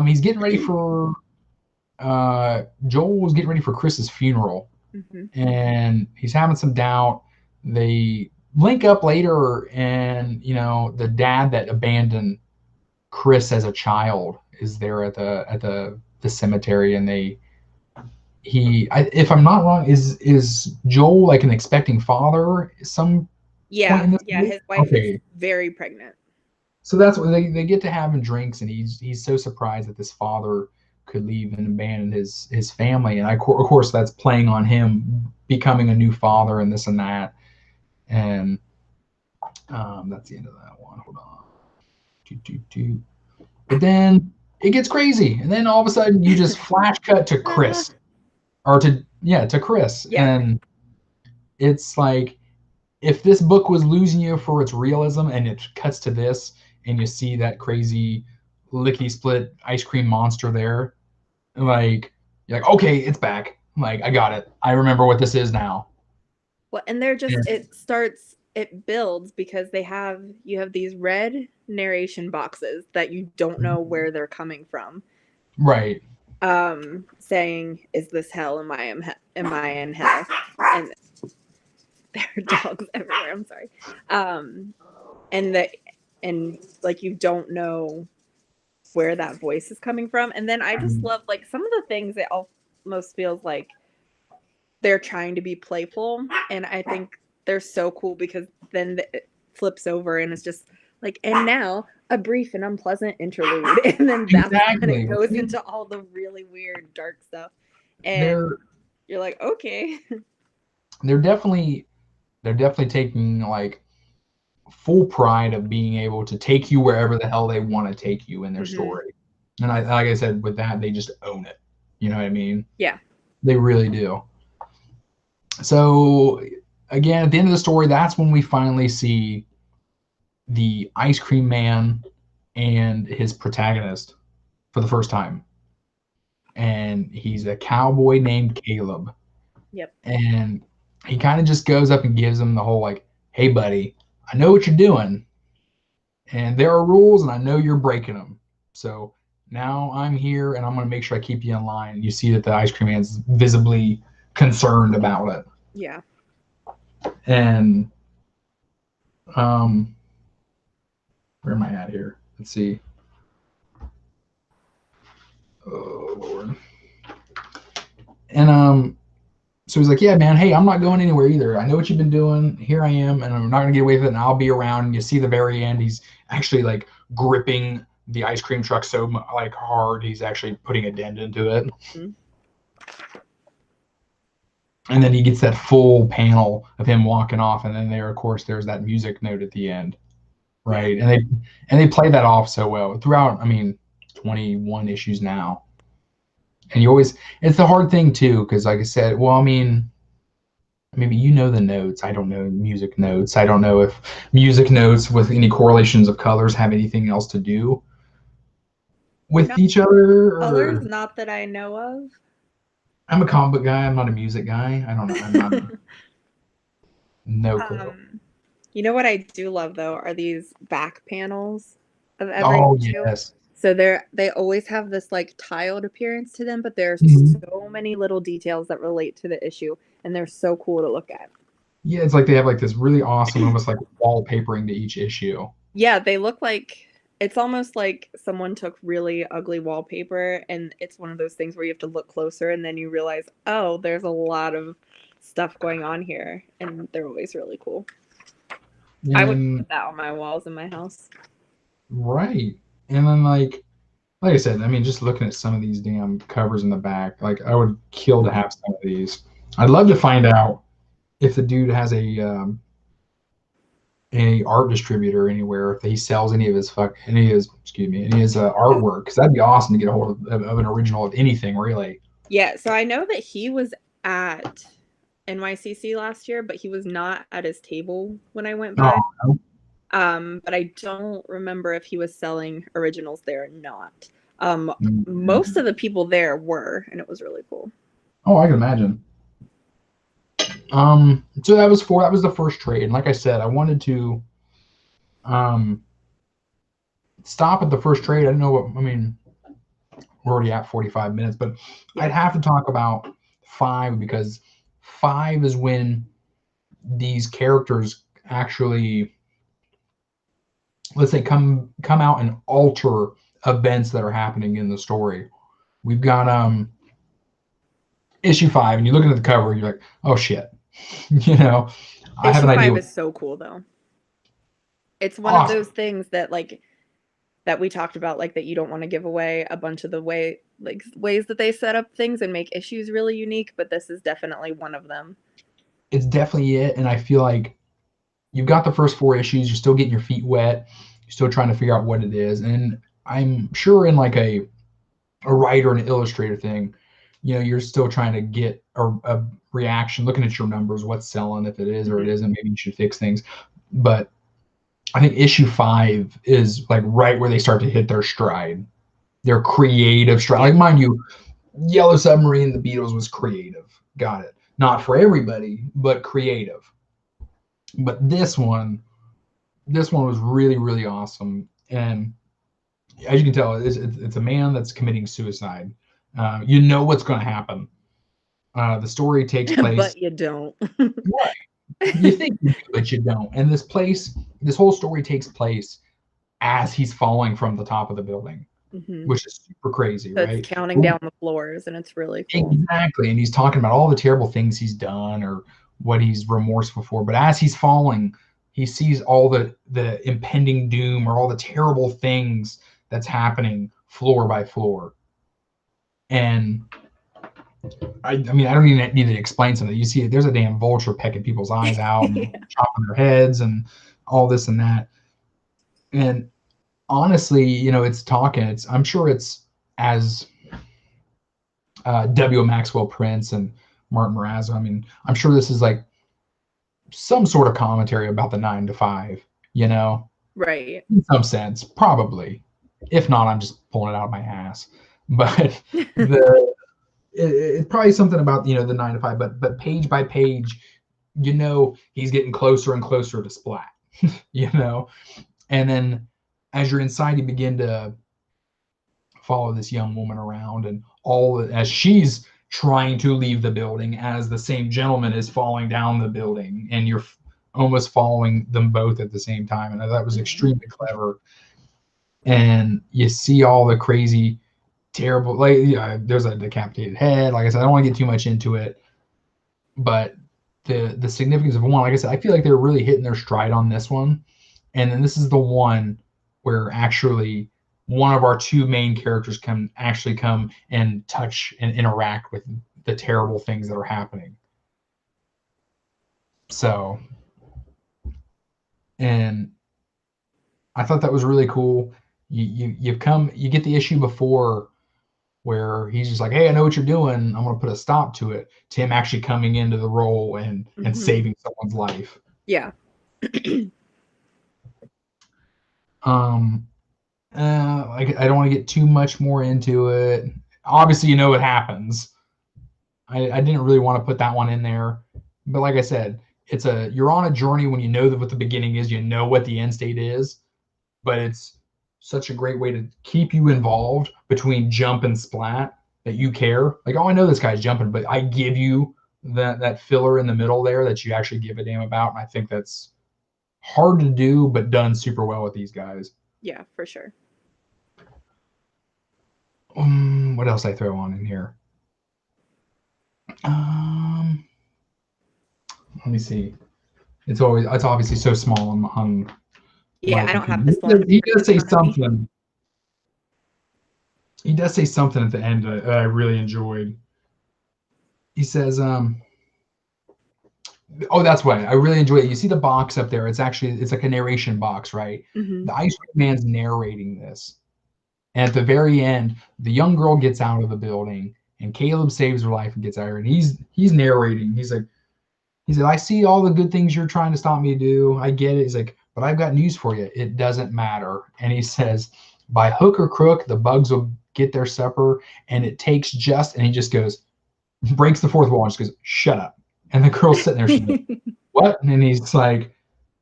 He's getting ready for Joel was getting ready for Chris's funeral. Mm-hmm. And he's having some doubt. They link up later, and the dad that abandoned Chris as a child is there at the cemetery, and if I'm not wrong, is Joel like an expecting father? His wife is very pregnant. So that's what they get to having drinks, and he's so surprised that this father could leave and abandon his family, and of course that's playing on him becoming a new father and this and that, and that's the end of that one. Hold on. But then it gets crazy, and then all of a sudden you just flash cut to Chris, or to Chris, Yeah. and it's like if this book was losing you for its realism, and it cuts to this, and you see that crazy lickety split ice cream monster there, like you're like, okay, it's back. Like I got it. I remember what this is now. Well, and they're just Yeah. it builds because you have these red narration boxes that you don't know where they're coming from. Right. Saying, "Is this hell? Am I in hell?" And there are dogs everywhere. I'm sorry. And the and like you don't know where that voice is coming from. And then I just love like some of the things it almost feels like they're trying to be playful, and I think they're so cool because then it flips over and it's just like, and now a brief and unpleasant interlude, and then that's when it Exactly. goes into all the really weird dark stuff, and They're you're like, okay. they're definitely taking like full pride of being able to take you wherever the hell they want to take you in their Mm-hmm. story. And like I said, with that, they just own it. You know what I mean? Yeah. They really do. So again, at the end of the story, that's when we finally see the ice cream man and his protagonist for the first time. And he's a cowboy named Caleb. Yep. And he kind of just goes up and gives him the whole like, hey buddy, I know what you're doing, and there are rules, and I know you're breaking them. So now I'm here, and I'm going to make sure I keep you in line. You see that the ice cream man's visibly concerned about it. Yeah. And um, where am I at here? Let's see. Oh Lord. And so he's like, yeah, man, hey, I'm not going anywhere either. I know what you've been doing. Here I am, and I'm not gonna get away with it. And I'll be around. And you see the very end, he's actually like gripping the ice cream truck so like hard, he's actually putting a dent into it. Mm-hmm. And then he gets that full panel of him walking off, and then there, of course, there's that music note at the end, right? Yeah. And they play that off so well throughout. I mean, 21 issues now, and you always it's the hard thing too, because like I said, well, I mean, maybe you know the notes. I don't know music notes. I don't know if music notes with any correlations of colors have anything else to do with No each other. colors, Or not that I know of. I'm a comic book guy. I'm not a music guy. I don't know. I'm not no clue. You know what I do love though are these back panels of every Oh issue. yes. So they always have this like tiled appearance to them, but there's Mhm. so many little details that relate to the issue, and they're so cool to look at. Yeah, it's like they have like this really awesome, almost like wallpapering to each issue. Yeah, they look like it's almost like someone took really ugly wallpaper, and it's one of those things where you have to look closer and then you realize, oh, there's a lot of stuff going on here, and they're always really cool. I would And put that on my walls in my house. right. And then like I said, I mean, just looking at some of these damn covers in the back, like I would kill to have some of these. I'd love to find out if the dude has a art distributor anywhere, if he sells any of his artwork, because that'd be awesome to get a hold of an original of anything, really. Yeah, so I know that he was at NYCC last year, but he was not at his table when I went by. Oh, But I don't remember if he was selling originals there or not. mm-hmm. Most of the people there were, and it was really cool. Oh, I can imagine. So that was the first trade, and like I said, I wanted to um stop at the first trade. I didn't know what I mean. We're already at 45 minutes, but Yeah. I'd have to talk about 5 because 5 is when these characters actually, let's say, come out and alter events that are happening in the story. We've got issue 5, and you look at the cover, you're like, oh shit, you know, I have Issue an idea. 5 is so cool though. It's one of Awesome. those things that like that we talked about, like that you don't want to give away a bunch of the ways that they set up things and make issues really unique, but this is definitely one of them. It's definitely it, and I feel like you've got the first 4 issues. You're still getting your feet wet. You're still trying to figure out what it is, and I'm sure in like a writer and an illustrator thing, you're still trying to get a reaction, looking at your numbers, what's selling, if it is or it isn't. Maybe you should fix things, but I think issue 5 is like right where they start to hit their stride, their creative stride. Like, mind you, Yellow Submarine, the Beatles was creative. Got it. Not for everybody, but creative. But this one was really, really awesome. And as you can tell, it's a man that's committing suicide. You know what's going to happen. The story takes place. But you don't. Right. You think you do, but you don't. And this whole story takes place as he's falling from the top of the building, which is super crazy, so right? It's counting down the floors, and it's really cool. Exactly. And he's talking about all the terrible things he's done or what he's remorseful for. But as he's falling, he sees all the impending doom or all the terrible things that's happening floor by floor. And I mean, I don't even need to explain something. You see, there's a damn vulture pecking people's eyes out and chopping their heads and all this and that. And honestly, it's talking. I'm sure it's as W. Maxwell Prince and Martin Morazzo. I mean, I'm sure this is like some sort of commentary about the 9 to 5, right? In some sense, probably. If not, I'm just pulling it out of my ass. But it's probably something about the 9 to 5. But page by page, he's getting closer and closer to Splat. And then as you're inside, you begin to follow this young woman around, and as she's trying to leave the building, as the same gentleman is falling down the building, and you're almost following them both at the same time. And that was extremely clever. And you see all the crazy, terrible, there's a decapitated head. Like I said, I don't want to get too much into it, but the significance of one, like I said, I feel like they're really hitting their stride on this one. And then this is the one where actually one of our 2 main characters can actually come and touch and interact with the terrible things that are happening. So, and I thought that was really cool. You get the issue before where he's just like, hey, I know what you're doing. I'm going to put a stop to it. To him actually coming into the role and saving someone's life. Yeah. I don't want to get too much more into it. Obviously, what happens. I didn't really want to put that one in there, but like I said, you're on a journey when you know what the beginning is, what the end state is, but it's such a great way to keep you involved between jump and splat that you care. Like, oh, I know this guy's jumping, but I give you that filler in the middle there that you actually give a damn about, and I think that's hard to do, but done super well with these guys. Yeah, for sure. What else I throw on in here? Let me see. It's obviously so small on yeah, I don't have this one. He does say something. He does say something at the end that I really enjoyed. He says, oh, that's why I really enjoy it. You see the box up there. It's like a narration box, right? The Ice Cream Man's narrating this. And at the very end, the young girl gets out of the building and Caleb saves her life and gets out of her. And he's narrating. He said, I see all the good things you're trying to stop me to do. I get it. He's like, but I've got news for you. It doesn't matter. And he says, by hook or crook, the bugs will get their supper. And it takes and he just goes, breaks the fourth wall and just goes, shut up. And the girl's sitting there. She's like, what? And he's like,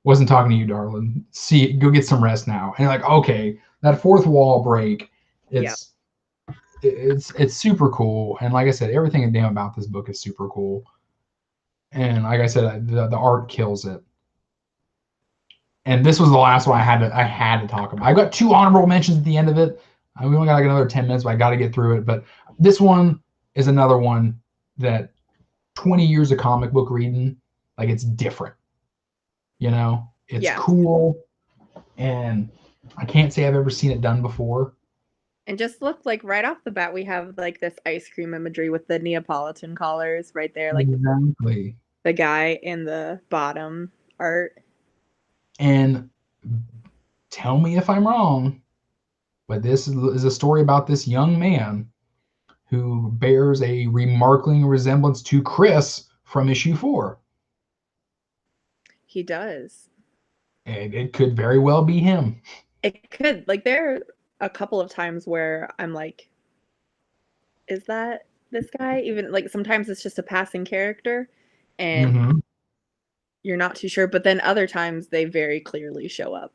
wasn't talking to you, darling. See, go get some rest now. And you're like, okay, that fourth wall break, it's super cool. And like I said, everything damn about this book is super cool. And like I said, the art kills it. And this was the last one I had to talk about. I got 2 honorable mentions at the end of it. We only got like another 10 minutes, but I got to get through it. But this one is another one that 20 years of comic book reading, like, it's different. It's cool. And I can't say I've ever seen it done before. And just look, like, right off the bat, we have, like, this ice cream imagery with the Neapolitan collars right there, like, Exactly. the guy in the bottom art. And tell me if I'm wrong, but this is a story about this young man who bears a remarkable resemblance to Chris from issue 4. He does. And it could very well be him. It could. Like, there are a couple of times where I'm like, is that this guy? Even, like, sometimes it's just a passing character, and Mm-hmm. you're not too sure, but then other times they very clearly show up.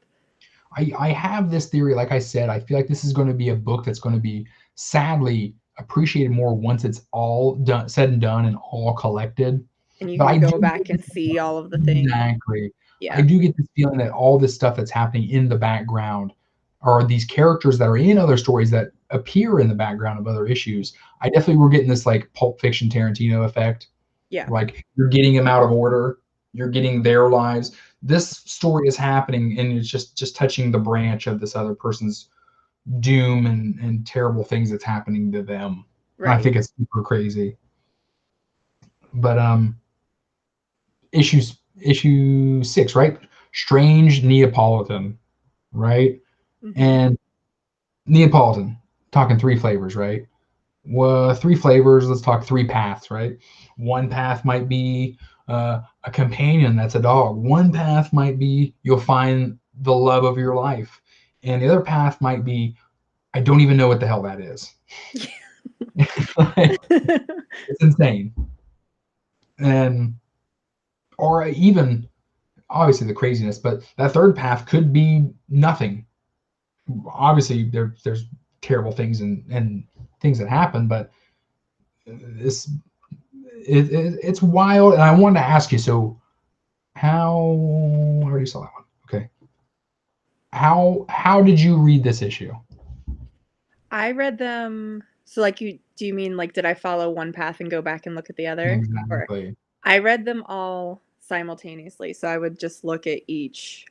I have this theory, like I said, I feel like this is going to be a book that's going to be sadly appreciated more once it's all done, said and done, and all collected. And you But can I do go back and see all of the things. exactly. I Yeah. do get this feeling that all this stuff that's happening in the background are these characters that are in other stories that appear in the background of other issues. I definitely we're getting this like Pulp Fiction Tarantino effect. Yeah. Like you're getting them out of order, you're getting their lives. This story is happening, and it's just touching the branch of this other person's doom and terrible things that's happening to them. And I Right. think it's super crazy. But issue 6, right? Strange Neapolitan, right? Mm-hmm. And Neapolitan, talking 3 flavors, right? Well, 3 flavors. Let's talk 3 paths, right? One path might be a companion that's a dog. One path might be you'll find the love of your life, and the other path might be I don't even know what the hell that is. It's insane, and or even obviously the craziness, but that third path could be nothing. Obviously, there's terrible things and things that happen, but this it's wild. And I wanted to ask you, so how I already saw that one. Okay. How did you read this issue? I read them. So, like, do you mean, like, did I follow one path and go back and look at the other? Or Exactly. I read them all simultaneously. So I would just look at each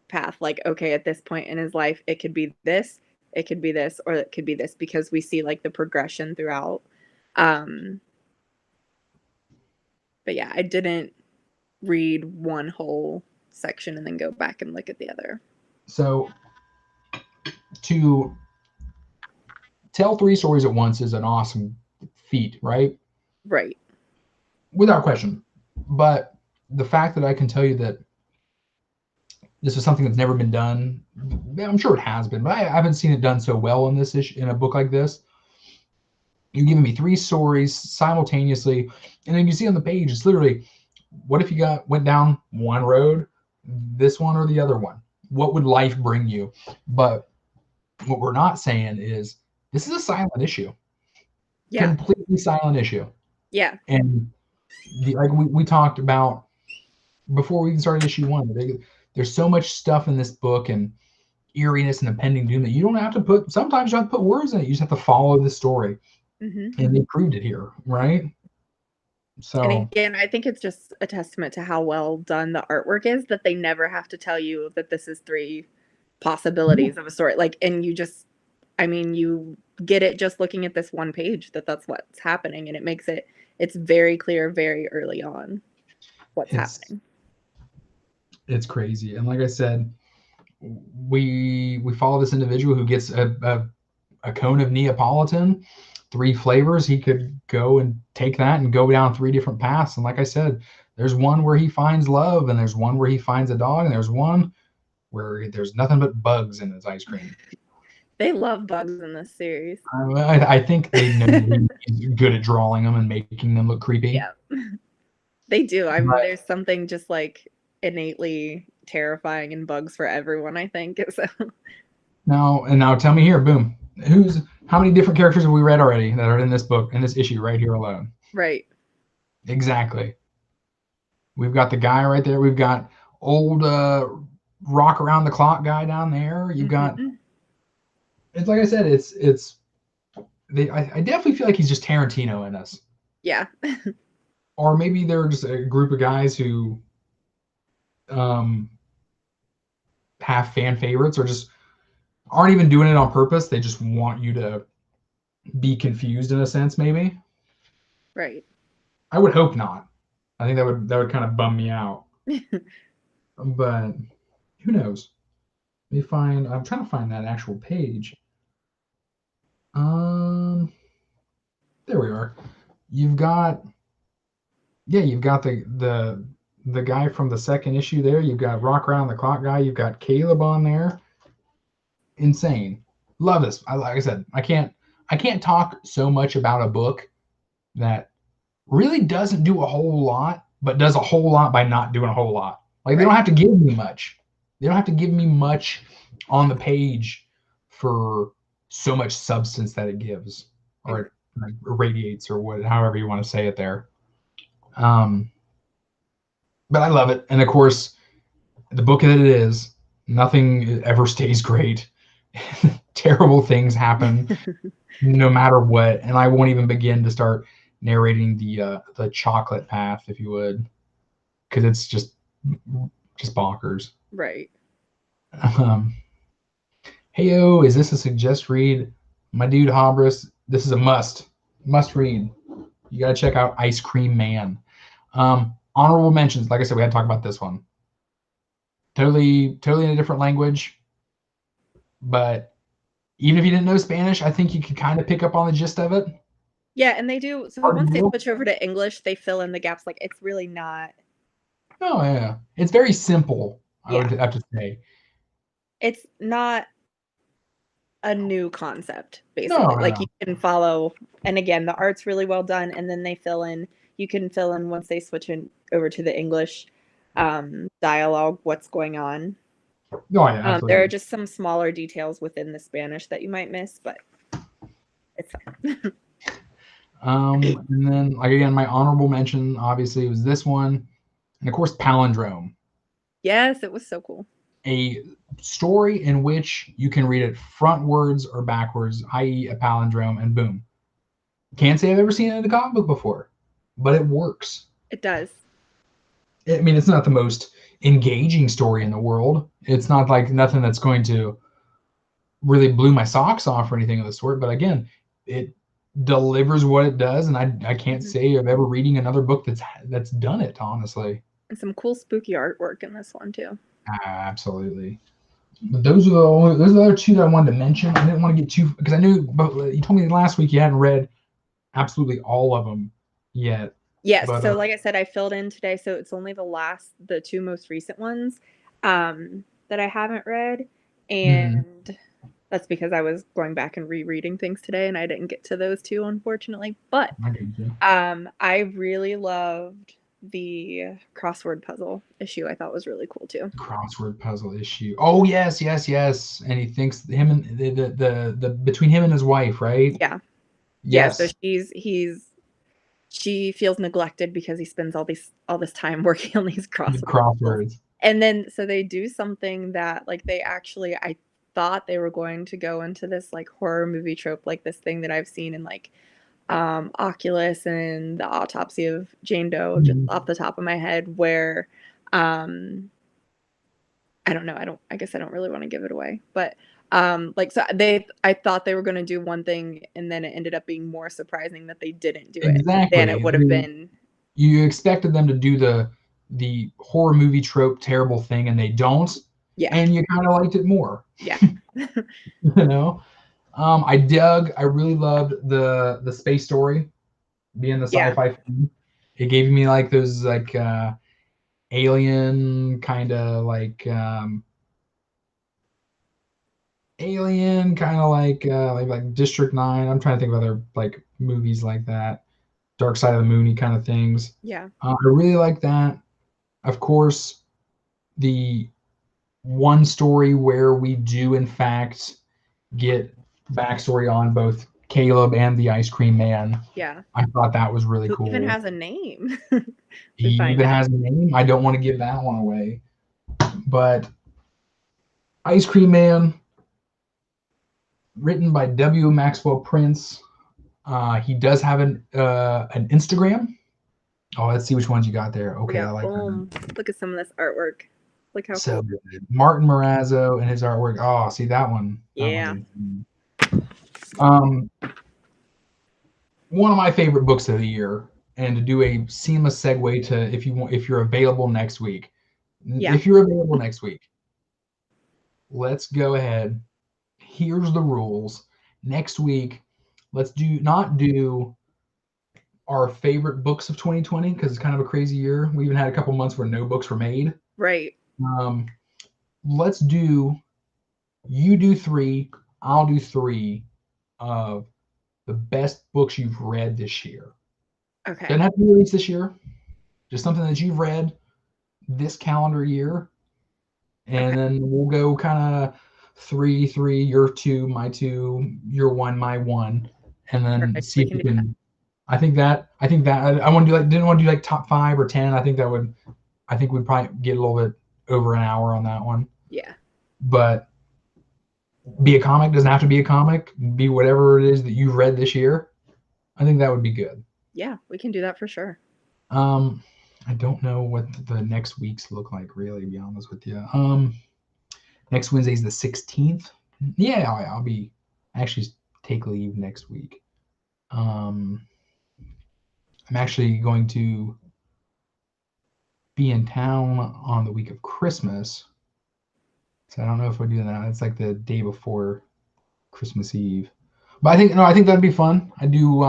path, like, okay, at this point in his life, it could be this, it could be this, or it could be this, because we see, like, the progression throughout. Um, but yeah, I didn't read one whole section and then go back and look at the other. So to tell 3 stories at once is an awesome feat, right? Right. Without question. But the fact that I can tell you that this is something that's never been done, I'm sure it has been, but I haven't seen it done so well in this issue, in a book like this. You're giving me 3 stories simultaneously, and then you see on the page, it's literally, what if you went down one road, this one or the other one? What would life bring you? But what we're not saying is this is a silent issue, Yeah. completely silent issue. Yeah. And like we talked about before we even started issue 1, there's so much stuff in this book and eeriness and impending doom that you don't have to put. Sometimes you have to put words in it. You just have to follow the story, Hmm. and they proved it here, right? And So again, I think it's just a testament to how well done the artwork is that they never have to tell you that this is 3 possibilities of a story. Like, and you just, I mean, you get it just looking at this one page that that's what's happening, and it makes it's very clear very early on what's it's happening. it's crazy. And like I said, we follow this individual who gets a cone of Neapolitan, 3 flavors. He could go and take that and go down 3 different paths. And like I said, there's one where he finds love, and there's one where he finds a dog, and there's one where there's nothing but bugs in his ice cream. They love bugs in this series. I think they know he's good at drawing them and making them look creepy. Yeah, they do. I mean, But there's something just like innately terrifying in bugs for everyone, I think. So, now tell me here, boom. How many different characters have we read already that are in this book, in this issue right here alone? right. Exactly. We've got the guy right there. We've got old rock around the clock guy down there. You've got Hmm. it's like I said, I definitely feel like he's just Tarantino in us. Yeah. Or maybe they're just a group of guys who um have fan favorites or just aren't even doing it on purpose. They just want you to be confused in a sense, maybe. Right. I would hope not. I think that would kind of bum me out. But who knows? Let me find. I'm trying to find that actual page. Um, there we are. You've got you've got the guy from the second issue there. You've got Rock Around the Clock guy. You've got Caleb on there. Insane. Love this. Like I said, I can't talk so much about a book that really doesn't do a whole lot, but does a whole lot by not doing a whole lot. Like they don't Right. have to give me much. They don't have to give me much on the page for so much substance that it gives, or it like, irradiates, or however you want to say it there. Um, but I love it, and of course, the book that it is, nothing ever stays great. Terrible things happen no matter what, and I won't even begin to start narrating the chocolate path, if you would, because it's just bonkers. Right. Um, Heyo, is this a suggest read? My dude Hobris, this is a must read. You gotta check out Ice Cream Man. Honorable mentions, like I said, we had to talk about this one. Totally in a different language, but even if you didn't know Spanish, I think you could kind of pick up on the gist of it. Yeah, and they do. So Hard to once they do. switch over to English, they fill in the gaps. Like it's really not. Oh yeah, it's very simple. I would Yeah, have to say. it's not a new concept. No, Basically, no, like no. you can follow. And again, the art's really well done, and then they fill in. You can fill in once they switch in over to the English dialogue. What's going on? Oh yeah, There are absolutely. just some smaller details within the Spanish that you might miss, but it's fine. And then like again, my honorable mention obviously was this one, and of course Palindrome, Yes, it was so cool. a story in which you can read it frontwards or backwards, i.e., a palindrome, and boom. Can't say I've ever seen it in a comic book before, but it works. It does. I mean, it's not the most engaging story in the world. It's not like nothing that's going to really blew my socks off or anything of the sort. But again, it delivers what it does, and I can't Mhm. say I'm ever reading another book that's done it. Honestly, And some cool spooky artwork in this one too. absolutely. But those are the other two that I wanted to mention. I didn't want to get too because I knew, but you told me last week you hadn't read absolutely all of them yet. Yes, But so like I said, I filled in today, so it's only the two most recent ones that I haven't read, mm, and that's because I was going back and rereading things today, and I didn't get to those two, unfortunately. But I get you. I really loved the crossword puzzle issue. I thought was really cool too. Crossword puzzle issue. Oh yes, yes, yes. And he thinks him and the between him and his wife, right? Yeah, yeah. So Yes, she feels neglected because he spends all this time working on these the crossword puzzles. crosswords. And then so they do something that like they actually I thought they were going to go into this like horror movie trope, like this thing that I've seen in like Oculus and the autopsy of Jane Doe, just Mhm. off the top of my head, where um I don't know, I guess I don't really want to give it away. But like so I thought they were gonna do one thing and then it ended up being more surprising that they didn't do it than it Exactly. would have been. You expected them to do the horror movie trope terrible thing, and they don't, Yeah. and you kind of liked it more. Yeah. You know, I really loved the space story being the Yeah. sci-fi thing. It gave me like those like alien kind of like District 9. I'm trying to think of other like movies like that, Dark Side of the Moony kind of things. Yeah. I really like that. Of course, the one story where we do in fact get backstory on both Caleb and the Ice Cream Man. Yeah. I thought that was really Who even cool. has a name? He We find even out. has a name. I don't want to give that one away, but Ice Cream Man, written by W. Maxwell Prince. He does have an Instagram. Oh, let's see which ones you got there. We Okay, I got like that. boom. Look at some of this artwork. Look how So cool. good. Martin Morazzo and his artwork. Oh, see that one. That one's Yeah. insane. Um, one of my favorite books of the year, and to do a seamless segue to if you're available next week. Yeah. If you're available next week, let's go ahead. Here's the rules. Next week, let's not do our favorite books of 2020 because it's kind of a crazy year. We even had a couple months where no books were made. Right. Um, let's do you do three, I'll do three of the best books you've read this year. Okay. Doesn't have to be released this year, just something that you've read this calendar year. And Okay. then we'll go kind of three, your two, my two, your one, my one, and then Perfect. see We if can we do that. can. I think that I want to do didn't want to do like top 5 or 10. I think we'd probably get a little bit over an hour on that one. Yeah. But be a comic doesn't have to be a comic. Be whatever it is that you've read this year. I think that would be good. Yeah, we can do that for sure. Um, I don't know what the next weeks look like, really, to be honest with you. Next Wednesday's the 16th. Yeah, I'll be actually take leave next week. I'm actually going to be in town on the week of Christmas. So I don't know if we're doing that. It's like the day before Christmas Eve. But I think that'd be fun. I do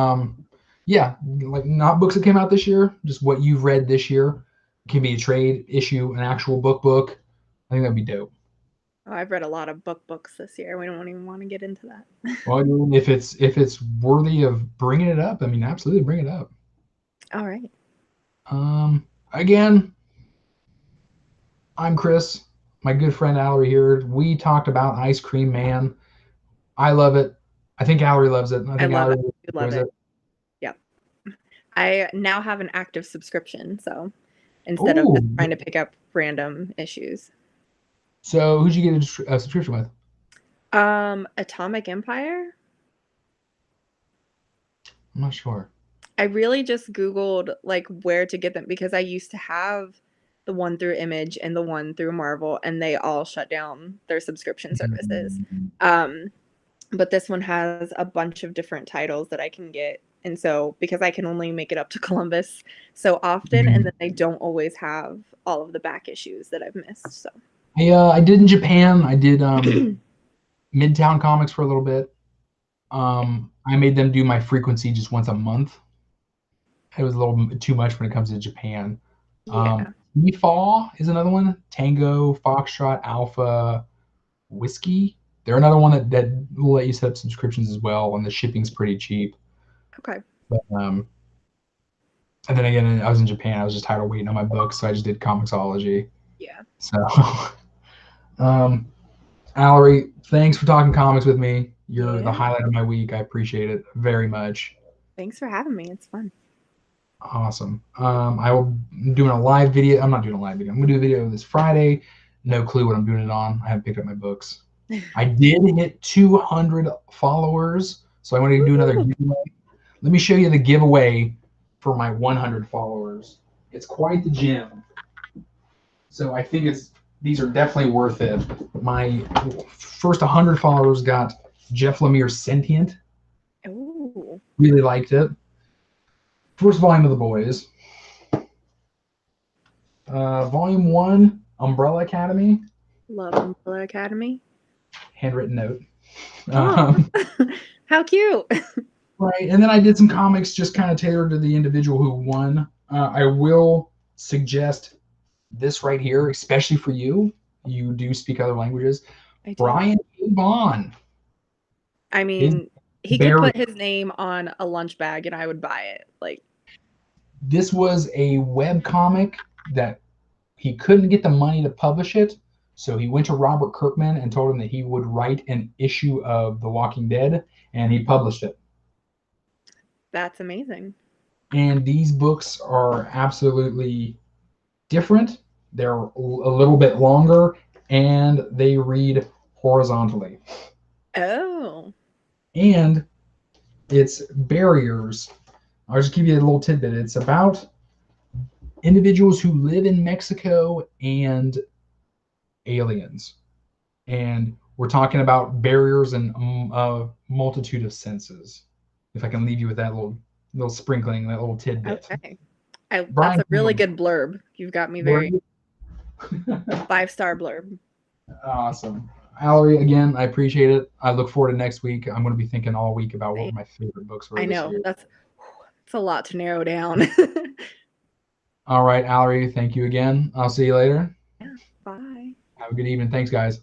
yeah, like not books that came out this year, just what you've read this year. It can be a trade issue, an actual book. I think that'd be dope. Oh, I've read a lot of books this year. We don't even want to get into that. Well, I mean, if it's worthy of bringing it up, I mean, absolutely bring it up. All right. Again, I'm Chris, my good friend Allory here. We talked about Ice Cream Man. I love it. I think Allory loves it. I I think love it. Allory I love enjoys it. it. Yep. I now have an active subscription, so instead of Oh, just trying to pick up random issues. so who'd you get a subscription with? Atomic Empire. I'm not sure. I really just Googled like where to get them because I used to have the one through Image and the one through Marvel, and they all shut down their subscription services. Mm, Um, but this one has a bunch of different titles that I can get. And so, because I can only make it up to Columbus so often, and then I don't always have all of the back issues that I've missed. So, I did in Japan. I did Midtown Comics for a little bit. I made them do my frequency just once a month. It was a little too much when it comes to Japan. yeah. EFAW is another one. Tango, Foxtrot, Alpha, Whiskey. They're another one that will let you set up subscriptions as well, and the shipping's pretty cheap. Okay. But and then again, I was in Japan. I was just tired of waiting on my books, so I just did Comixology. Yeah. So, Allory, thanks for talking comics with me. You're the Yeah. highlight of my week. I appreciate it very much. Thanks for having me. It's fun. Awesome. I'm doing a live video. I'm not doing a live video. I'm gonna do a video this Friday. No clue what I'm doing it on. I haven't picked up my books. I did hit 200 followers, so I want to do another giveaway. Let me show you the giveaway for my 100 followers. It's quite the gem. So I think these are definitely worth it. My first 100 followers got Jeff Lemire's Sentient. Oh, Really liked it. First volume of The Boys. Volume 1, Umbrella Academy. love Umbrella Academy. Handwritten note. Oh, how cute. Right, and then I did some comics just kind of tailored to the individual who won. I will suggest this right here, especially for you. You do speak other languages. I do. Brian K. Vaughan. I His mean, he could Barry. put his name on a lunch bag and I would buy it. Like, This was a web comic that he couldn't get the money to publish it, so he went to Robert Kirkman and told him that he would write an issue of The Walking Dead, and he published it. that's amazing. And these books are absolutely different. They're a little bit longer, and they read horizontally. Oh, And it's barriers. I'll just give you a little tidbit. It's about individuals who live in Mexico and aliens. And we're talking about barriers and a multitude of senses. If I can leave you with that little sprinkling, that little tidbit. Okay. That's Brian, a really good blurb. You've got me very 5-star blurb. awesome. Allory, again, I appreciate it. I look forward to next week. I'm going to be thinking all week about what my favorite books were I this know year. that's a lot to narrow down. All right, Allory, thank you again. I'll see you later. Yeah, bye. Have a good evening. Thanks, guys.